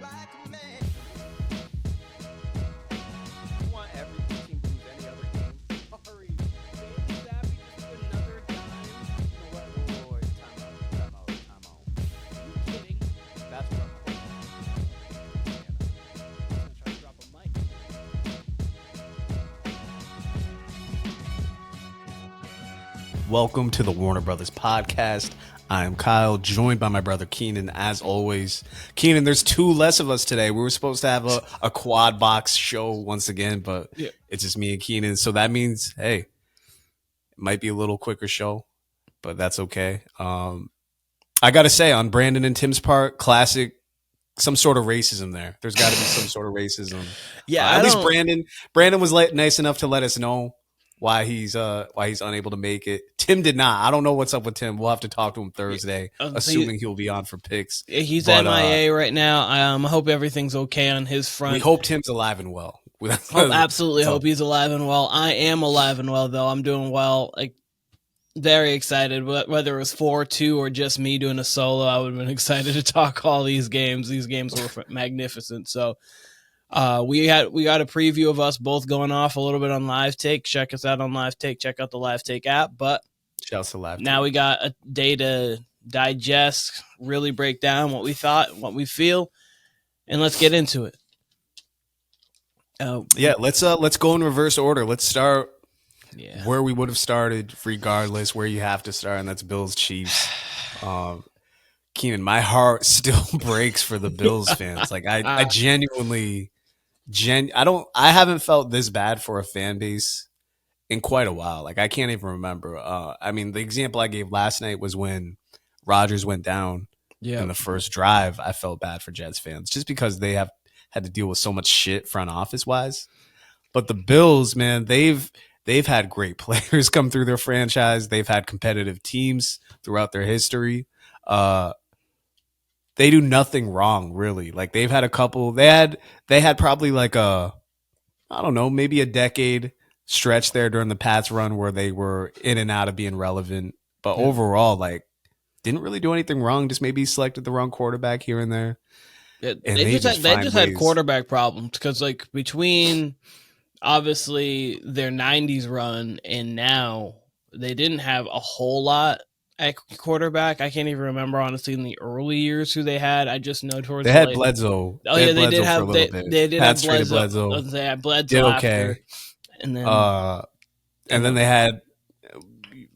You want every team to lose any other game? Sorry. Bailey Zappi just put another dime. You know what? Wait. Time out. Are you kidding? That's what I'm gonna try to drop a mic. Welcome to the Warner Brothas Podcast. I am Kyle, joined by my brother Keenan, as always. Keenan, there's two less of us today. We were supposed to have a quad box show once again, but It's just me and Keenan. So that means, hey, it might be a little quicker show, but that's okay. I got to say, on Brandon and Tim's part, classic, some sort of racism there. There's got to be some sort of racism. Yeah, at least Brandon was nice enough to let us know why he's unable to make it. Tim did not. I don't know what's up with Tim. We'll have to talk to him Thursday, assuming he'll be on for picks. He's MIA right now. I hope everything's okay on his front. We hope Tim's alive and well. Absolutely hope he's alive and well. I am alive and well, though. I'm doing well. Like, very excited. Whether it was 4-2 or just me doing a solo, I would have been excited to talk all these games. These games were magnificent. So we got a preview of us both going off a little bit on Live Take. Check us out on Live Take. Check out the Live Take app. But shouts to Live Take. Now we got a day to digest, really break down what we thought, what we feel, and let's get into it. Let's go in reverse order. Let's start where we would have started, regardless where you have to start, and that's Bills Chiefs. Keenan, my heart still breaks for the Bills fans. Like I genuinely. I haven't felt this bad for a fan base in quite a while. Like I can't even remember. The example I gave last night was when Rodgers went down in the first drive. I felt bad for Jets fans just because they have had to deal with so much shit front office wise. But the Bills, man, they've had great players come through their franchise. They've had competitive teams throughout their history. They do nothing wrong, really. Like they've had a couple. They had probably like maybe a decade stretch there during the Pats run where they were in and out of being relevant. But overall, like, didn't really do anything wrong. Just maybe selected the wrong quarterback here and there. Yeah, they just had quarterback problems because, like, between obviously their '90s run and now, they didn't have a whole lot at quarterback. I can't even remember honestly in the early years who they had. I just know towards they had Bledsoe. Oh yeah, they did have Bledsoe. They had Bledsoe did after, okay, and then they had,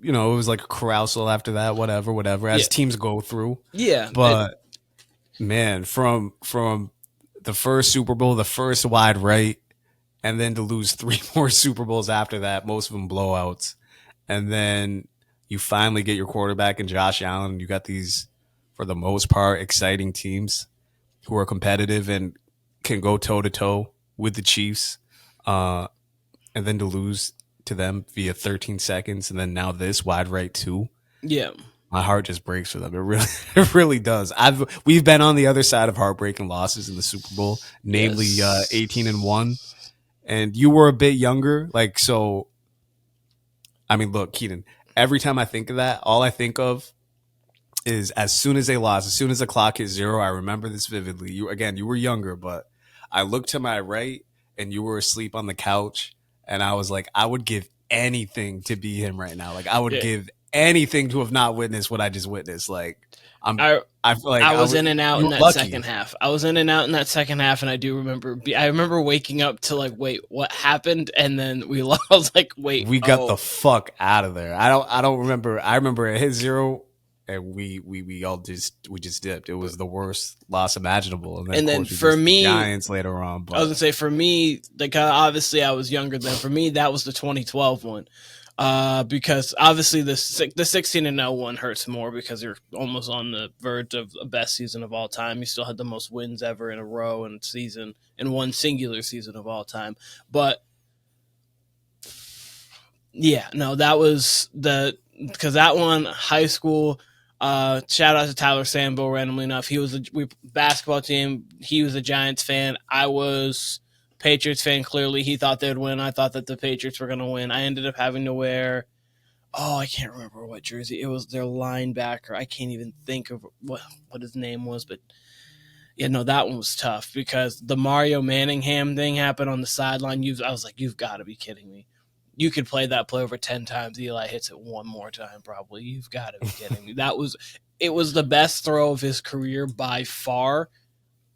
it was like a carousel after that. Whatever. As teams go through, But man, from the first Super Bowl, the first wide right, and then to lose 3 more Super Bowls after that, most of them blowouts, and then you finally get your quarterback in Josh Allen, and you got these, for the most part, exciting teams who are competitive and can go toe-to-toe with the Chiefs, and then to lose to them via 13 seconds, and then now this wide right too. Yeah. My heart just breaks for them. It really does. We've been on the other side of heartbreaking losses in the Super Bowl, namely 18-1, and you were a bit younger. Like, so, look, Keenan, every time I think of that, all I think of is as soon as they lost, as soon as the clock hit 0, I remember this vividly. You were younger, but I looked to my right and you were asleep on the couch, and I was like, I would give anything to be him right now. Like, I would give anything to have not witnessed what I just witnessed. Like, I feel like I was in and out in that lucky. second half. I was in and out in that second half, and I do remember. I remember waking up to like, wait, what happened? And then we lost. I was like, wait, we got the fuck out of there. I don't remember. I remember it hit 0, and we all just dipped. It was the worst loss imaginable. And then for me, Giants later on. But I was gonna say, for me, like, obviously I was younger then. For me, that was the 2012 one. Because obviously the 16-0 one hurts more because you're almost on the verge of the best season of all time. You still had the most wins ever in a row in one singular season of all time. But yeah, no, that was because that one, high school. Shout out to Tyler Sambo. Randomly enough, he was basketball team. He was a Giants fan. I was Patriots fan. Clearly, he thought they'd win. I thought that the Patriots were going to win. I ended up having to wear, I can't remember what jersey. It was their linebacker. I can't even think of what his name was, but Yeah, no, that one was tough because the Mario Manningham thing happened on the sideline. I was like, you've got to be kidding me. You could play that play over 10 times. Eli hits it one more time, probably. You've got to be kidding me. It was the best throw of his career by far.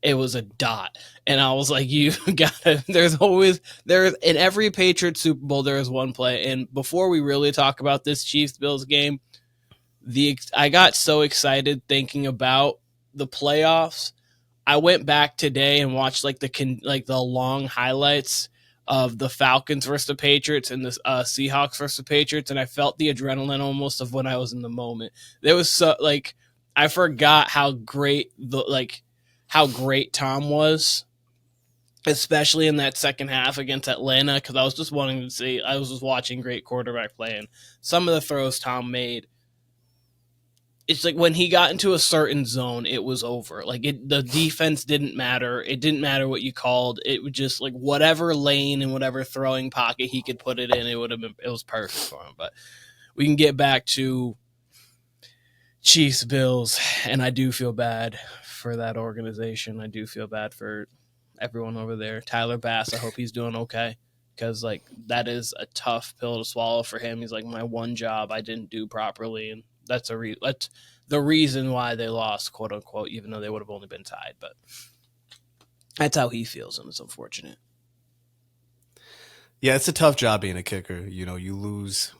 It was a dot. And I was like, you gotta, there's in every Patriots Super Bowl, there is one play. And before we really talk about this Chiefs-Bills game, I got so excited thinking about the playoffs. I went back today and watched the long highlights of the Falcons versus the Patriots and the Seahawks versus the Patriots, and I felt the adrenaline almost of when I was in the moment. There was I forgot how great how great Tom was, especially in that second half against Atlanta, because I was just watching great quarterback play, and some of the throws Tom made. It's like when he got into a certain zone, it was over. The defense didn't matter. It didn't matter what you called. It was just whatever lane and whatever throwing pocket he could put it in, it was perfect for him. But we can get back to Chiefs Bills, and I do feel bad for that organization. I do feel bad for everyone over there. Tyler Bass, I hope he's doing okay, because that is a tough pill to swallow for him. He's like, my one job I didn't do properly, and that's the reason why they lost, quote unquote, even though they would have only been tied. But that's how he feels, and it's unfortunate. Yeah, it's a tough job being a kicker. You lose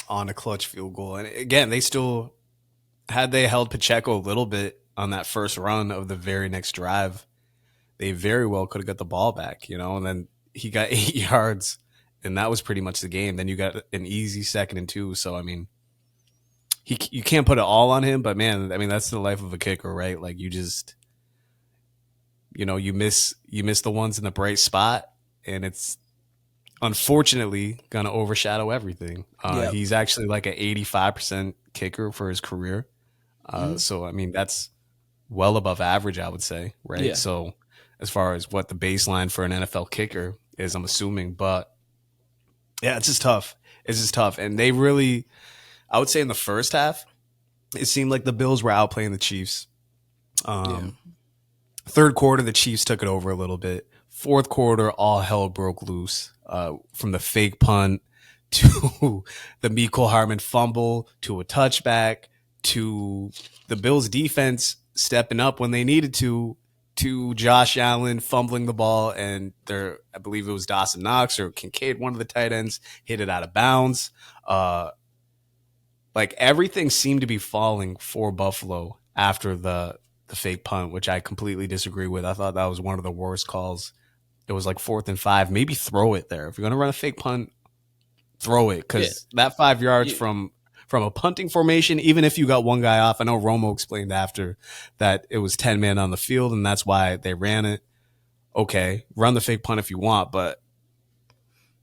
on a clutch field goal. And again, had they held Pacheco a little bit on that first run of the very next drive, they very well could have got the ball back, and then he got 8 yards, and that was pretty much the game. Then you got an easy 2nd and 2. So, I mean, you can't put it all on him, but man, I mean, that's the life of a kicker, right? You just, you miss the ones in the bright spot, and it's unfortunately going to overshadow everything. Yep. He's actually an 85% kicker for his career. So, I mean, that's well above average, I would say, right? Yeah. So as far as what the baseline for an NFL kicker is, I'm assuming. But yeah, it's just tough. And they really, I would say in the first half, it seemed like the Bills were outplaying the Chiefs. Third quarter, the Chiefs took it over a little bit. Fourth quarter, all hell broke loose. From the fake punt to the Mecole Hardman fumble to a touchback to the Bills defense stepping up when they needed to Josh Allen fumbling the ball, and I believe it was Dawson Knox or Kincaid, one of the tight ends, hit it out of bounds. Everything seemed to be falling for Buffalo after the fake punt, which I completely disagree with. I thought that was one of the worst calls. It was 4th and 5. Maybe throw it there. If you're going to run a fake punt, throw it, because that 5 yards from a punting formation, even if you got one guy off. I know Romo explained after that it was 10 men on the field, and that's why they ran it. Okay, run the fake punt if you want, but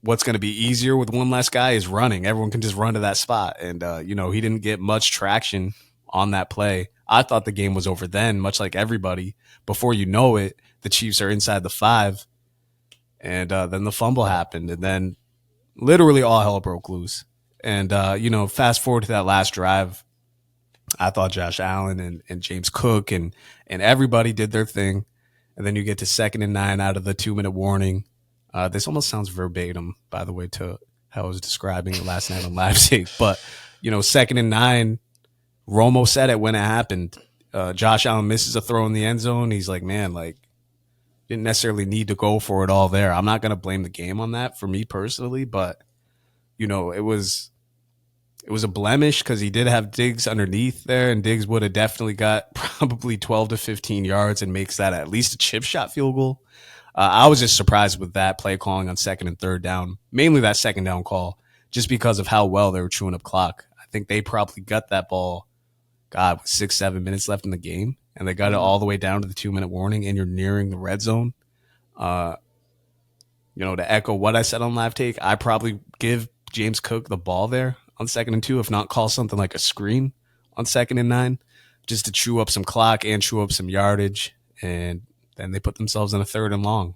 what's going to be easier with one less guy is running. Everyone can just run to that spot. And, he didn't get much traction on that play. I thought the game was over then, much like everybody. Before you know it, the Chiefs are inside the 5. And then the fumble happened. And then literally all hell broke loose. And, fast forward to that last drive, I thought Josh Allen and James Cook and everybody did their thing. And then you get to 2nd and 9 out of the 2-minute warning. This almost sounds verbatim, by the way, to how I was describing it last night on live tape. But, 2nd and 9, Romo said it when it happened. Josh Allen misses a throw in the end zone. He's like, man, didn't necessarily need to go for it all there. I'm not going to blame the game on that for me personally, but, it was a blemish because he did have Diggs underneath there, and Diggs would have definitely got probably 12 to 15 yards and makes that at least a chip shot field goal. I was just surprised with that play calling on 2nd and 3rd down, mainly that 2nd down call, just because of how well they were chewing up clock. I think they probably got that ball, with 6-7 minutes left in the game, and they got it all the way down to the 2-minute warning, and you're nearing the red zone. To echo what I said on live take, I probably give James Cook the ball there on 2nd and 2, if not call something like a screen on 2nd and 9, just to chew up some clock and chew up some yardage. And then they put themselves in a 3rd and long.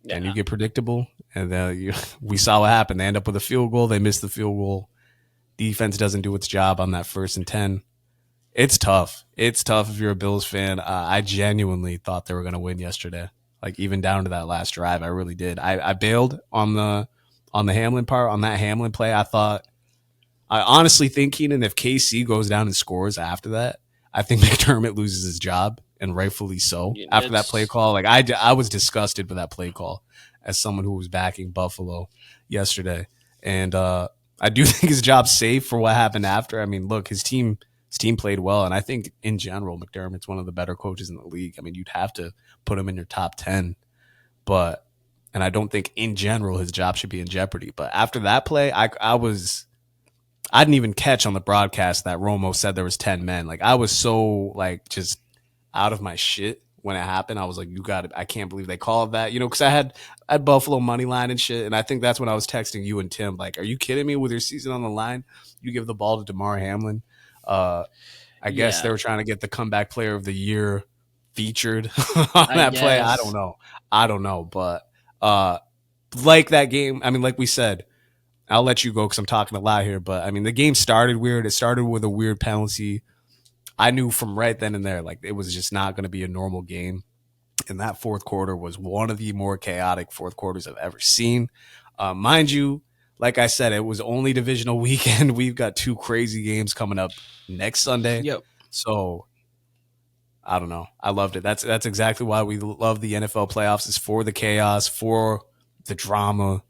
Yeah. And you get predictable. And we saw what happened. They end up with a field goal. They miss the field goal. Defense doesn't do its job on that 1st and 10. It's tough. It's tough if you're a Bills fan. I genuinely thought they were going to win yesterday. Like even down to that last drive, I really did. I bailed on the Hamlin part, on that Hamlin play. I honestly think, Keenan, if KC goes down and scores after that, I think McDermott loses his job, and rightfully so. Yeah, After that play call, like I was disgusted with that play call as someone who was backing Buffalo yesterday, and I do think his job's safe for what happened after. I mean, look, his team played well, and I think in general McDermott's one of the better coaches in the league. I mean, you'd have to put him in your top 10, but and I don't think in general his job should be in jeopardy. But after that play, I didn't even catch on the broadcast that Romo said there was 10 men. Like I was so like just out of my shit when it happened. I was like, you got it. I can't believe they called that, because I had Buffalo money line and shit. And I think that's when I was texting you and Tim, like, are you kidding me with your season on the line? You give the ball to Damar Hamlin. I guess they were trying to get the comeback player of the year featured on that play. I don't know. But like that game, I mean, like we said, I'll let you go because I'm talking a lot here. But I mean, the game started weird. It started with a weird penalty. I knew from right then and there, like it was just not going to be a normal game. And that fourth quarter was one of the more chaotic fourth quarters I've ever seen. Mind you, like I said, it was only divisional weekend. We've got 2 crazy games coming up next Sunday. Yep. So I don't know. I loved it. That's exactly why we love the NFL playoffs. It's for the chaos, for the drama.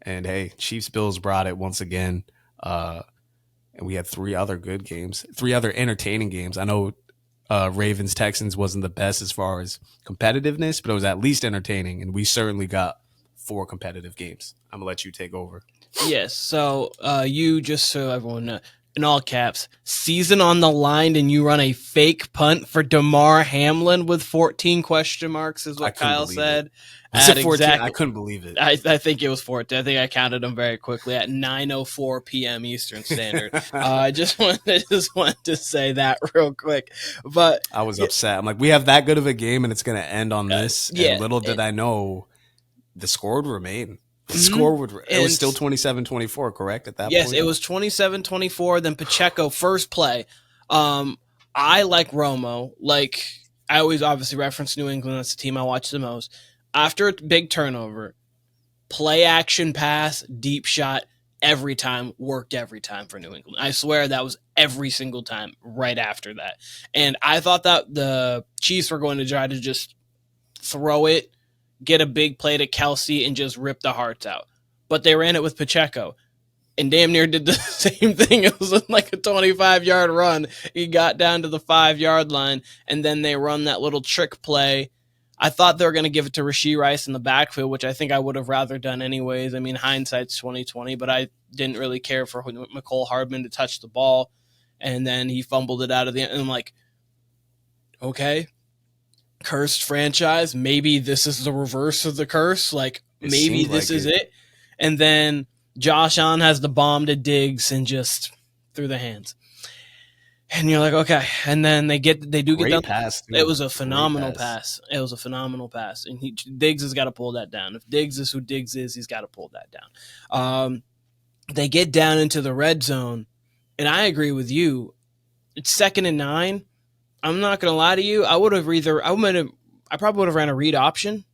And hey, Chiefs Bills brought it once again. And we had 3 other good games, 3 other entertaining games. I know Ravens Texans wasn't the best as far as competitiveness, but it was at least entertaining. And we certainly got 4 competitive games. I'm gonna let you take over. Yes. So you, just so everyone knows, in all caps, season on the line, and you run a fake punt for Damar Hamlin with 14 question marks is what Kyle said. Was it 14? I couldn't believe it. I think it was 14. I think I counted them very quickly at 9:04 p.m. Eastern Standard. I just wanted to say that real quick. But I was upset. I'm like, we have that good of a game, and it's going to end on this. And little did I know, the score would remain. The score would. It was still 27-24, correct, at that point? Yes, it was 27-24. Then Pacheco, first play. I like Romo. Like, I always obviously reference New England. That's the team I watch the most. After a big turnover, play action pass, deep shot, worked every time for New England. I swear that was every single time right after that. And I thought that the Chiefs were going to try to just throw it, get a big play to Kelsey, and just rip the hearts out. But they ran it with Pacheco and damn near did the same thing. It was like a 25-yard run. He got down to the 5-yard line, and then they run that little trick play. I thought they were going to give it to Rashee Rice in the backfield, which I think I would have rather done anyways. I mean, hindsight's 20/20, but I didn't really care for McCole Hardman to touch the ball, and then he fumbled it out of the end. And I'm like, okay, cursed franchise. Maybe this is the reverse of the curse. Like, maybe this is it. And then Josh Allen has the bomb to Diggs and just through the hands. And you're like, okay. And then they do get that pass. It was a phenomenal pass. It was a phenomenal pass. And Diggs has got to pull that down. If Diggs is who Diggs is, he's got to pull that down. They get down into the red zone, and I agree with you. It's 2nd and 9. I'm not going to lie to you. I probably would have ran a read option.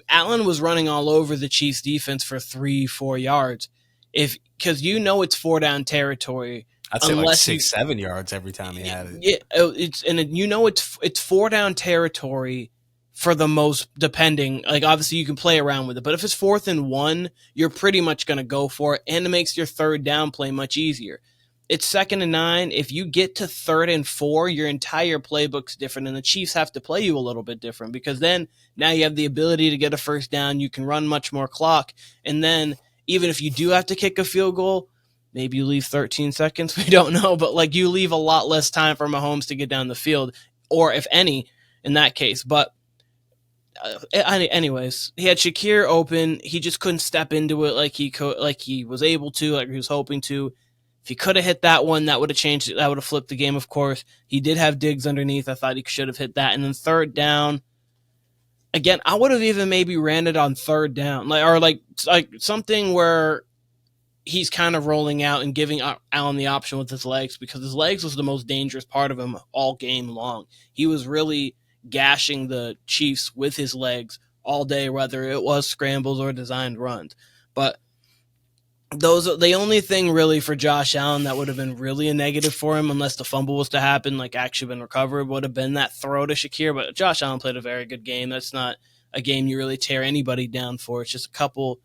Allen was running all over the Chiefs defense for 3-4 yards. Because it's 4-down territory. I'd say like 6-7 yards every time he had it. Yeah, it's 4-down territory for the most, depending. Like, obviously you can play around with it, but if it's 4th and 1, you're pretty much going to go for it, and it makes your 3rd down play much easier. It's 2nd and 9. If you get to 3rd and 4, your entire playbook's different, and the Chiefs have to play you a little bit different, because then now you have the ability to get a 1st down. You can run much more clock, and then even if you do have to kick a field goal, maybe you leave 13 seconds. We don't know, but like, you leave a lot less time for Mahomes to get down the field, or if any, in that case. But anyways, he had Shakir open. He just couldn't step into it like he was able to, like he was hoping to. If he could have hit that one, that would have changed it. That would have flipped the game, of course. He did have Diggs underneath. I thought he should have hit that. And then 3rd down, again, I would have even maybe ran it on 3rd down, like something where he's kind of rolling out and giving Allen the option with his legs, because his legs was the most dangerous part of him all game long. He was really gashing the Chiefs with his legs all day, whether it was scrambles or designed runs. But the only thing really for Josh Allen that would have been really a negative for him, unless the fumble was to happen, like actually been recovered, would have been that throw to Shakir. But Josh Allen played a very good game. That's not a game you really tear anybody down for. It's just a couple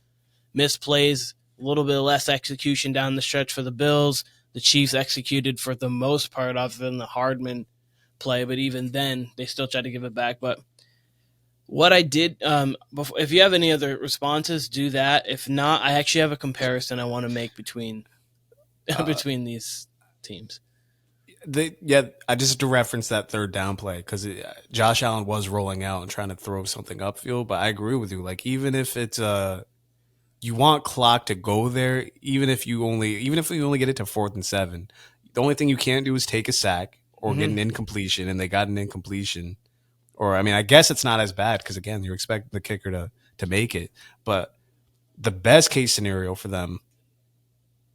misplays, a little bit less execution down the stretch for the Bills. The Chiefs executed for the most part, other than the Hardman play, but even then, they still tried to give it back. But what I did, if you have any other responses, do that. If not, I actually have a comparison I want to make between these teams. I just to reference that third down play, because Josh Allen was rolling out and trying to throw something upfield. But I agree with you. Like, even if it's you want clock to go there, even if you only get it to 4th and 7, the only thing you can't do is take a sack or get an incompletion, and they got an incompletion. Or, I mean, I guess it's not as bad because, again, you're expecting the kicker to make it. But the best case scenario for them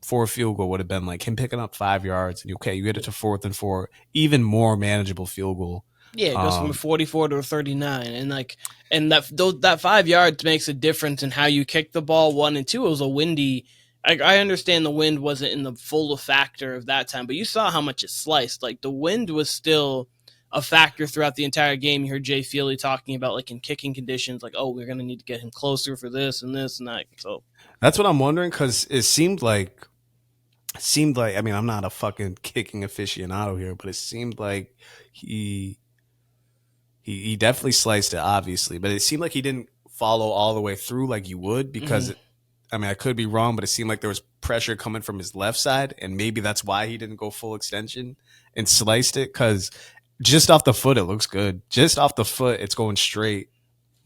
for a field goal would have been like him picking up 5 yards, and you get it to 4th and 4, even more manageable field goal. Yeah, it goes from a 44 to a 39, and that 5 yards makes a difference in how you kick the ball. 1 and 2, it was a windy. I understand the wind wasn't in the full factor of that time, but you saw how much it sliced. Like, the wind was still a factor throughout the entire game. You heard Jay Feely talking about, like, in kicking conditions, like, oh, we're going to need to get him closer for this and this and that. So that's what I'm wondering, because it seemed like, I mean, I'm not a fucking kicking aficionado here, but it seemed like he definitely sliced it, obviously, but it seemed like he didn't follow all the way through like you would, because I mean, I could be wrong, but it seemed like there was pressure coming from his left side, and maybe that's why he didn't go full extension and sliced it, because just off the foot, it looks good. Just off the foot, it's going straight,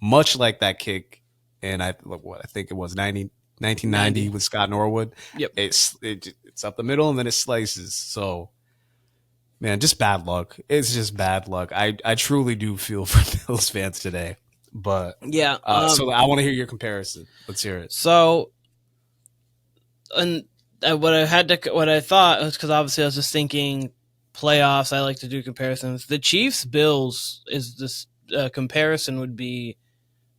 much like that kick. And I think it was 1990 with Scott Norwood. Yep. It's up the middle, and then it slices. So, man, just bad luck. It's just bad luck. I truly do feel for Bills fans today. But yeah, so I want to hear your comparison. Let's hear it. So, and what I thought was, because obviously I was just thinking playoffs, I like to do comparisons. The Chiefs Bills is this comparison would be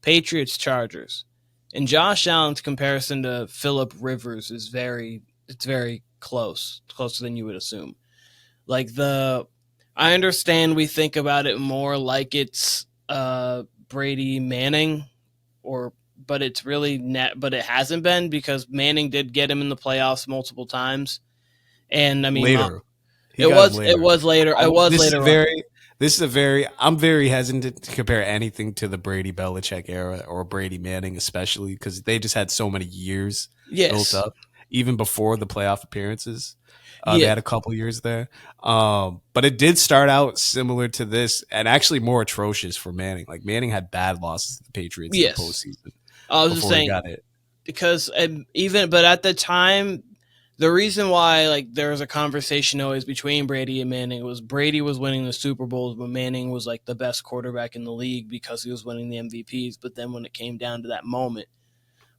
Patriots Chargers, and Josh Allen's comparison to Phillip Rivers is very closer than you would assume. Like, I understand we think about it more like it's Brady Manning, but it's really but it hasn't been, because Manning did get him in the playoffs multiple times, and I mean later. It was later. I'm very hesitant to compare anything to the Brady Belichick era or Brady Manning, especially because they just had so many years built up, even before the playoff appearances. They had a couple years there. But it did start out similar to this, and actually more atrocious for Manning. Like, Manning had bad losses to the Patriots in the postseason. I was just saying, got it. Because but at the time, the reason why, like, there was a conversation always between Brady and Manning was Brady was winning the Super Bowls, but Manning was like the best quarterback in the league because he was winning the MVPs. But then when it came down to that moment,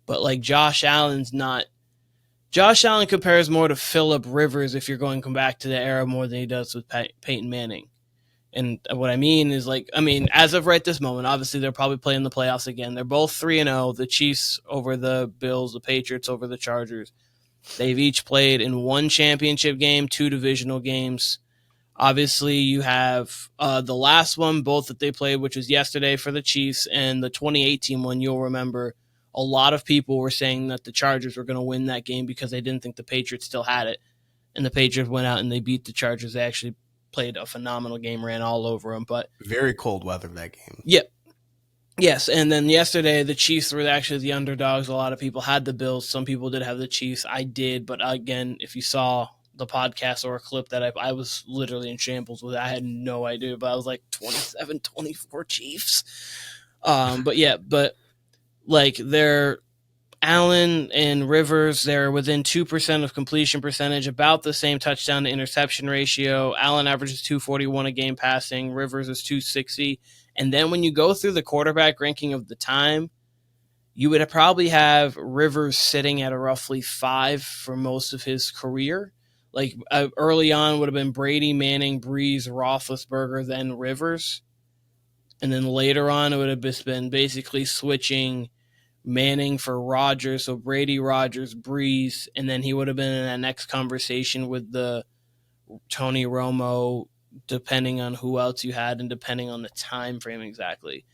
but like Josh Allen compares more to Phillip Rivers if you're going to come back to the era more than he does with Peyton Manning. And what I mean is, like, as of right this moment, obviously they're probably playing the playoffs again. They're both 3-0, the Chiefs over the Bills, the Patriots over the Chargers. They've each played in one championship game, 2 divisional games. Obviously, you have the last one, both that they played, which was yesterday for the Chiefs, and the 2018 one, you'll remember. A lot of people were saying that the Chargers were going to win that game because they didn't think the Patriots still had it. And the Patriots went out and they beat the Chargers. They actually played a phenomenal game, ran all over them. But very cold weather that game. Yep. Yes, and then yesterday the Chiefs were actually the underdogs. A lot of people had the Bills. Some people did have the Chiefs. I did, but again, if you saw the podcast or a clip that I was literally in shambles with it. I had no idea, but I was like 27-24 Chiefs. But they're Allen and Rivers, they're within 2% of completion percentage, about the same touchdown to interception ratio. Allen averages 241 a game passing. Rivers is 260. And then when you go through the quarterback ranking of the time, you would probably have Rivers sitting at a roughly 5 for most of his career. Like early on would have been Brady, Manning, Breeze, Roethlisberger, then Rivers. And then later on it would have just been basically switching Manning for Rodgers. So Brady, Rodgers, Breeze. And then he would have been in that next conversation with the Tony Romo, depending on who else you had and depending on the time frame exactly.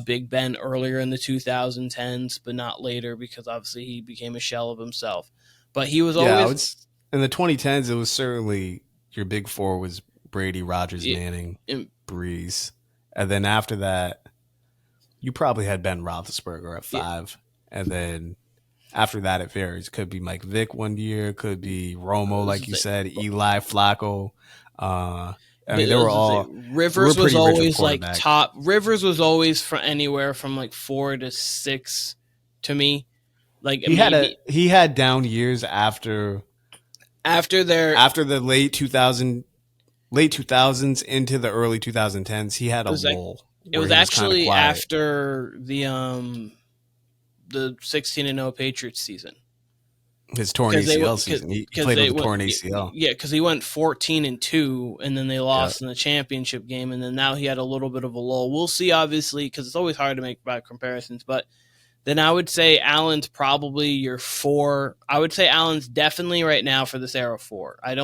Big Ben earlier in the 2010s, but not later because obviously he became a shell of himself. But he was always in the 2010s. It was certainly your big four was Brady, Rodgers, Manning, Breeze, and then after that, you probably had Ben Roethlisberger at 5, and then after that it varies. Could be Mike Vick one year, could be Romo, like you said, Eli, Flacco. I mean, they were all. Rivers was always like top. Rivers was always from anywhere from like 4 to 6 to me. Like he had down years after the late 2000s into the early 2010s. He had a lull. It was actually after the 16-0 Patriots season. His torn ACL season. He played with a torn ACL. Yeah, because he went 14-2, and then they lost in the championship game, and then now he had a little bit of a lull. We'll see, obviously, because it's always hard to make bad comparisons. But then I would say Allen's probably your 4. I would say Allen's definitely right now for this era 4. I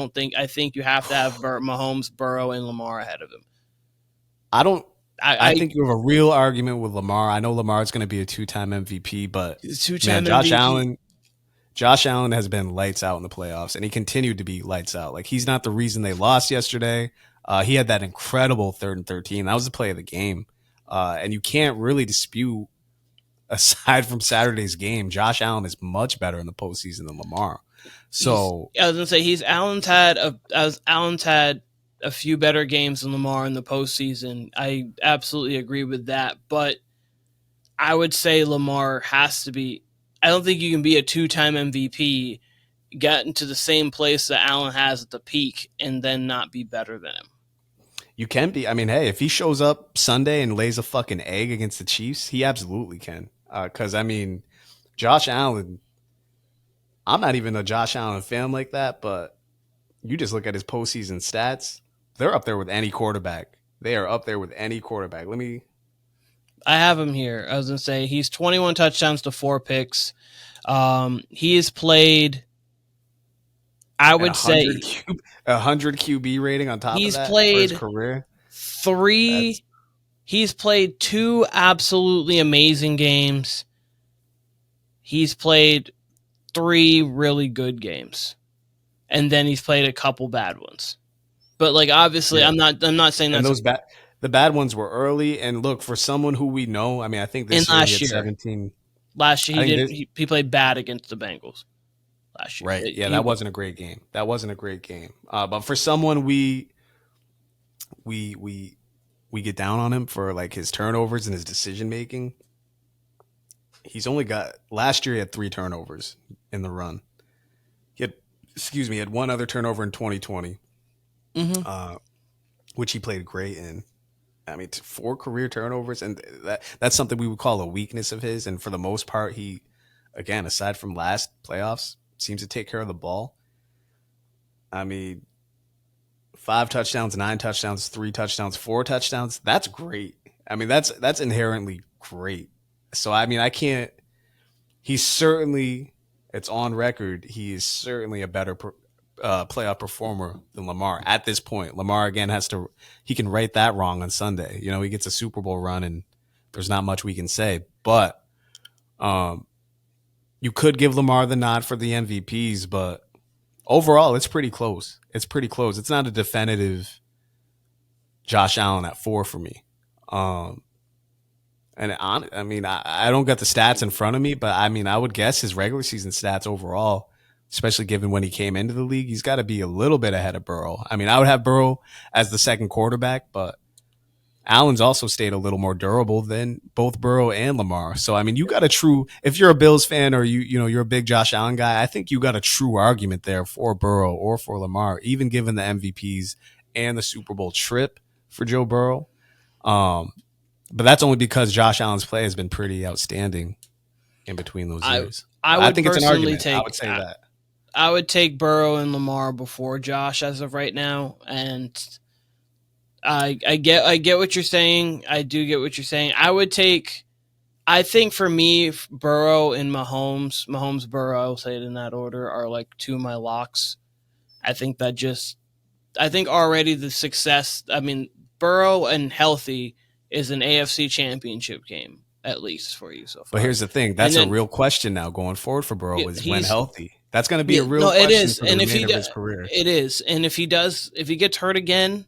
think you have to have Mahomes, Burrow, and Lamar ahead of him. I think you have a real argument with Lamar. I know Lamar's going to be a 2-time MVP, but Josh Allen has been lights out in the playoffs, and he continued to be lights out. Like, he's not the reason they lost yesterday. He had that incredible 3rd and 13. That was the play of the game. And you can't really dispute, aside from Saturday's game, Josh Allen is much better in the postseason than Lamar. So I was going to say Allen's had a few better games than Lamar in the postseason. I absolutely agree with that, but I would say Lamar has to be. I don't think you can be a 2-time MVP, get into the same place that Allen has at the peak, and then not be better than him. You can be. I mean, hey, if he shows up Sunday and lays a fucking egg against the Chiefs, he absolutely can. Because, I mean, Josh Allen, I'm not even a Josh Allen fan like that, but you just look at his postseason stats, they're up there with any quarterback. They are up there with any quarterback. I have him here. I was going to say he's 21 touchdowns to 4 picks. He has played, I would say, 100 QB rating on top of that for his career. 3. He's played 2 absolutely amazing games. He's played 3 really good games, and then he's played a couple bad ones. But like, obviously, I'm not saying that those bad. The bad ones were early, and look, for someone who we know, I mean, I think this year he had 17. Last year he played bad against the Bengals. Last year, right? Yeah, that wasn't a great game. But for someone we get down on him for like his turnovers and his decision making. He's only got last year he had 3 turnovers in the run. He had 1 other turnover in 2020, which he played great in. I mean, 4 career turnovers, and that's something we would call a weakness of his. And for the most part, he, again, aside from last playoffs, seems to take care of the ball. I mean, 5 touchdowns, 9 touchdowns, 3 touchdowns, 4 touchdowns. That's great. I mean, that's inherently great. So, I mean, he's certainly, it's on record, he is certainly a better playoff performer than Lamar at this point. Lamar, again, he can right that wrong on Sunday. You know, he gets a Super Bowl run and there's not much we can say. But you could give Lamar the nod for the MVPs, but overall, it's pretty close. It's not a definitive Josh Allen at 4 for me. I mean, I don't got the stats in front of me, but I mean, I would guess his regular season stats overall, especially given when he came into the league, he's got to be a little bit ahead of Burrow. I mean, I would have Burrow as the second quarterback, but Allen's also stayed a little more durable than both Burrow and Lamar. So, I mean, you got if you're a Bills fan or you're a big Josh Allen guy, I think you got a true argument there for Burrow or for Lamar, even given the MVPs and the Super Bowl trip for Joe Burrow. But that's only because Josh Allen's play has been pretty outstanding in between those years. I think it's an argument. I would say that. I would take Burrow and Lamar before Josh as of right now, and I get what you're saying. I do get what you're saying. I think for me, Burrow and Mahomes, Burrow, I'll say it in that order, are like two of my locks. I think already the success, Burrow and healthy is an AFC championship game, at least for you so far. But here's the thing. That's a real question now going forward for Burrow is when healthy. That's going to be a real question for the remainder of his career. It is. And if he gets hurt again,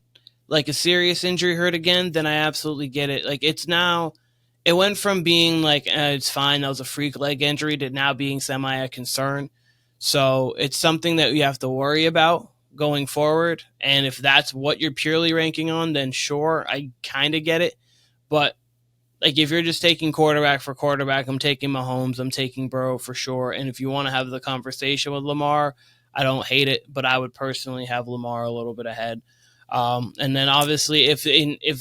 like a serious injury hurt again, then I absolutely get it. Like it went from being like, it's fine, that was a freak leg injury, to now being semi a concern. So it's something that you have to worry about going forward. And if that's what you're purely ranking on, then sure, I kind of get it. But like if you're just taking quarterback for quarterback, I'm taking Mahomes, I'm taking Burrow for sure. And if you want to have the conversation with Lamar, I don't hate it, but I would personally have Lamar a little bit ahead. And then obviously if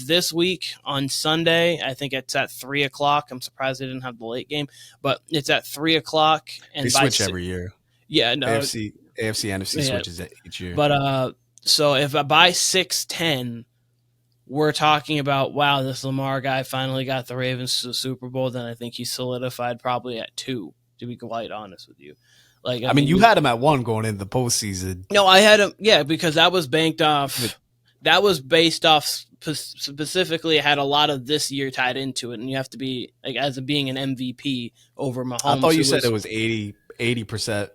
this week on Sunday, I think it's at 3:00. I'm surprised they didn't have the late game, but it's at 3:00. And they switch every year. Yeah, no. AFC, NFC switches it each year. But so if by 6:10, we're talking about, wow, this Lamar guy finally got the Ravens to the Super Bowl, then I think he's solidified probably at 2, to be quite honest with you. Like, I mean, you had him at 1 going into the postseason. No, I had him, yeah, because that was banked off. That was based off specifically, had a lot of this year tied into it, and you have to be like as being an MVP over Mahomes. I thought you said it was 80%.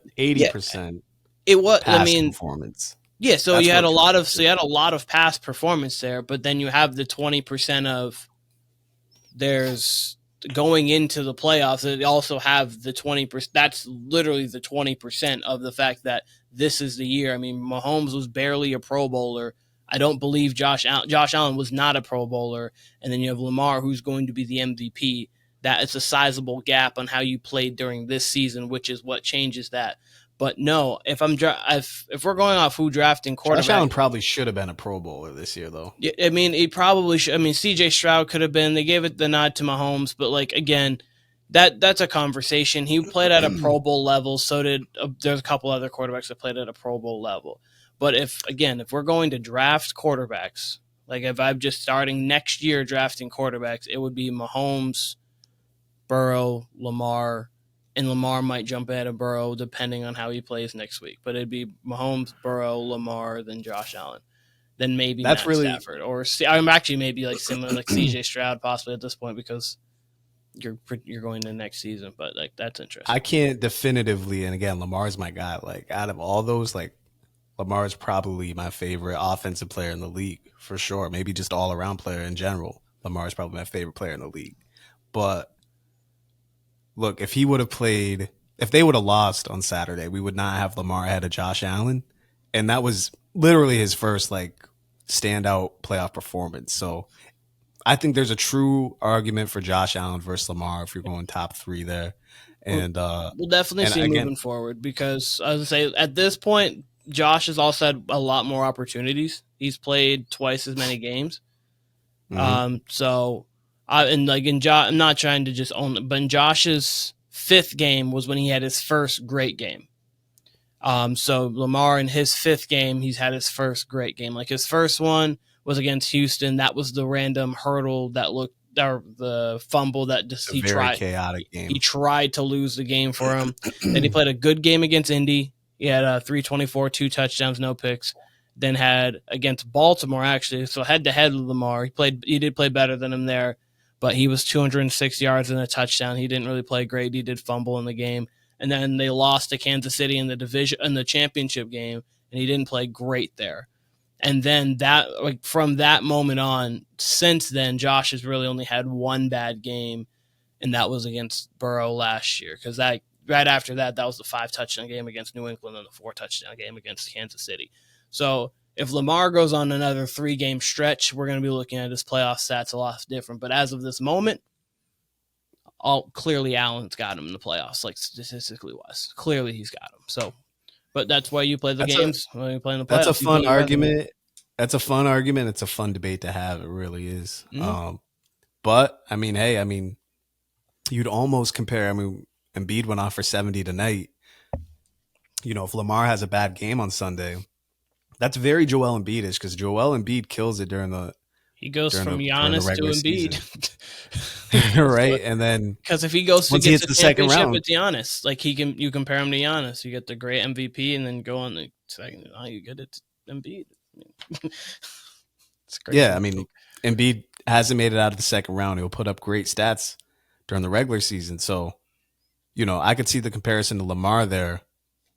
It was. Performance. Yeah, so you had a lot of past performance there, but then you have the 20% of there's going into the playoffs. They also have the 20%. That's literally the 20% of the fact that this is the year. I mean, Mahomes was barely a Pro Bowler. I don't believe Josh Allen was not a Pro Bowler. And then you have Lamar, who's going to be the MVP. That is a sizable gap on how you played during this season, which is what changes that. But no, if we're going off who drafting quarterback, Josh Allen probably should have been a Pro Bowler this year, though. Yeah, I mean, he probably should. I mean, C.J. Stroud could have been. They gave it the nod to Mahomes, but like again, that's a conversation. He played at a Pro Bowl level. So did there's a couple other quarterbacks that played at a Pro Bowl level. But if we're going to draft quarterbacks, like if I'm just starting next year drafting quarterbacks, it would be Mahomes, Burrow, Lamar. And Lamar might jump ahead of Burrow depending on how he plays next week. But it'd be Mahomes, Burrow, Lamar, then Josh Allen. Then maybe that's Matt Stafford. Or I'm actually maybe like similar like CJ Stroud possibly at this point because you're going to next season. But like that's interesting. I can't definitively, and again, Lamar's my guy. Like out of all those, like Lamar is probably my favorite offensive player in the league for sure. Maybe just all around player in general. Lamar is probably my favorite player in the league. But look, if they would have lost on Saturday, we would not have Lamar ahead of Josh Allen. And that was literally his first like standout playoff performance. So I think there's a true argument for Josh Allen versus Lamar if you're going top 3 there. And we'll definitely see moving forward because as I say, at this point, Josh has also had a lot more opportunities. He's played twice as many games. Mm-hmm. I'm not trying to just own it, but in Josh's 5th game was when he had his first great game. So Lamar in his 5th game, he's had his first great game. Like his first one was against Houston. That was the random hurdle the fumble that just chaotic game. He tried to lose the game for him. Then he played a good game against Indy. He had 324, 2 touchdowns, no picks. Then had against Baltimore actually. So head to head with Lamar, he did play better than him there. But he was 206 yards and a touchdown. He didn't really play great. He did fumble in the game. And then they lost to Kansas City in the championship game, and he didn't play great there. And then from that moment on, since then, Josh has really only had one bad game, and that was against Burrow last year. Because right after that was the 5-touchdown game against New England and the 4-touchdown game against Kansas City. So if Lamar goes on another 3-game stretch, we're going to be looking at his playoff stats a lot different. But as of this moment, clearly Allen's got him in the playoffs, like statistically wise. Clearly he's got him. So, but that's why you play the games. When you play in the playoffs. That's a fun argument. That's a fun argument. It's a fun debate to have. It really is. Mm-hmm. But I mean, hey, you'd almost compare. Embiid went off for 70 tonight. If Lamar has a bad game on Sunday, that's very Joel Embiid-ish because Joel Embiid kills it during the He goes from during the Giannis to regular Embiid. right? And then because if he goes to once he get hits the second championship, round, it's Giannis. Like you compare him to Giannis. You get the great MVP, and then go on the second. Oh, you get it to Embiid. It's great. Yeah, I mean, Embiid hasn't made it out of the second round. He'll put up great stats during the regular season. So, I could see the comparison to Lamar there.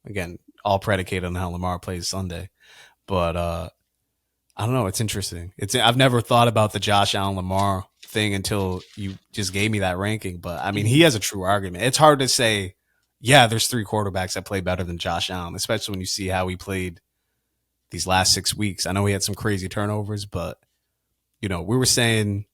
Again, all predicated on how Lamar plays Sunday. But I don't know. It's interesting. I've never thought about the Josh Allen Lamar thing until you just gave me that ranking. But I mean, he has a true argument. It's hard to say, yeah, there's 3 quarterbacks that play better than Josh Allen, especially when you see how he played these last 6 weeks. I know he had some crazy turnovers, but we were saying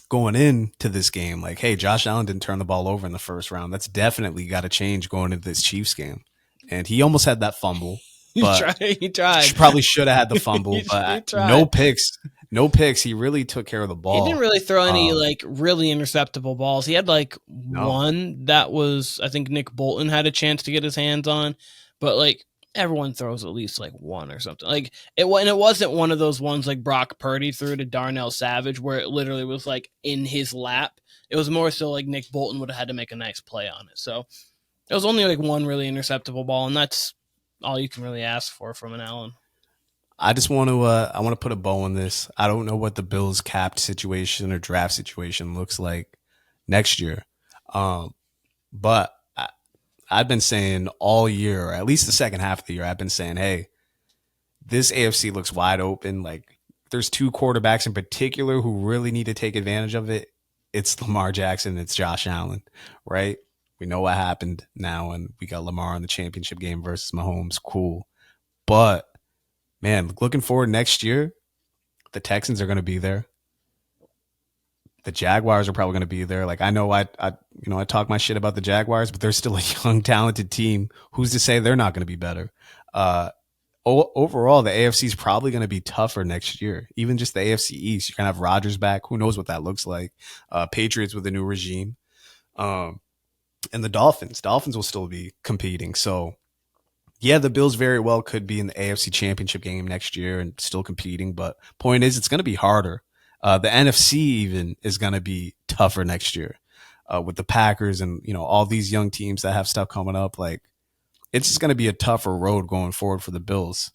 going into this game, like, hey, Josh Allen didn't turn the ball over in the first round. That's definitely got to change going into this Chiefs game. And he almost had that fumble. But he tried. Probably should have had the fumble, but no picks. No picks. He really took care of the ball. He didn't really throw any really interceptable balls. He had one that was, I think Nick Bolton had a chance to get his hands on, but everyone throws at least one or something. It wasn't one of those ones like Brock Purdy threw to Darnell Savage where it literally was in his lap. It was more so Nick Bolton would have had to make a nice play on it. So it was only one really interceptable ball, and that's all you can really ask for from an Allen. I just want to put a bow on this. I don't know what the Bills capped situation or draft situation looks like next year. But I've been saying all year, or at least the second half of the year, I've been saying, hey, this AFC looks wide open. There's 2 quarterbacks in particular who really need to take advantage of it. It's Lamar Jackson. It's Josh Allen, right? We know what happened now, and we got Lamar in the championship game versus Mahomes. Cool. But, man, looking forward next year, the Texans are going to be there. The Jaguars are probably going to be there. I know I talk my shit about the Jaguars, but they're still a young, talented team. Who's to say they're not going to be better? Overall, the AFC is probably going to be tougher next year. Even just the AFC East. You're going to have Rodgers back. Who knows what that looks like? Patriots with a new regime. And the Dolphins will still be competing. So, yeah, the Bills very well could be in the AFC Championship game next year and still competing. But point is, it's going to be harder. The NFC even is going to be tougher next year with the Packers and, all these young teams that have stuff coming up. It's just going to be a tougher road going forward for the Bills.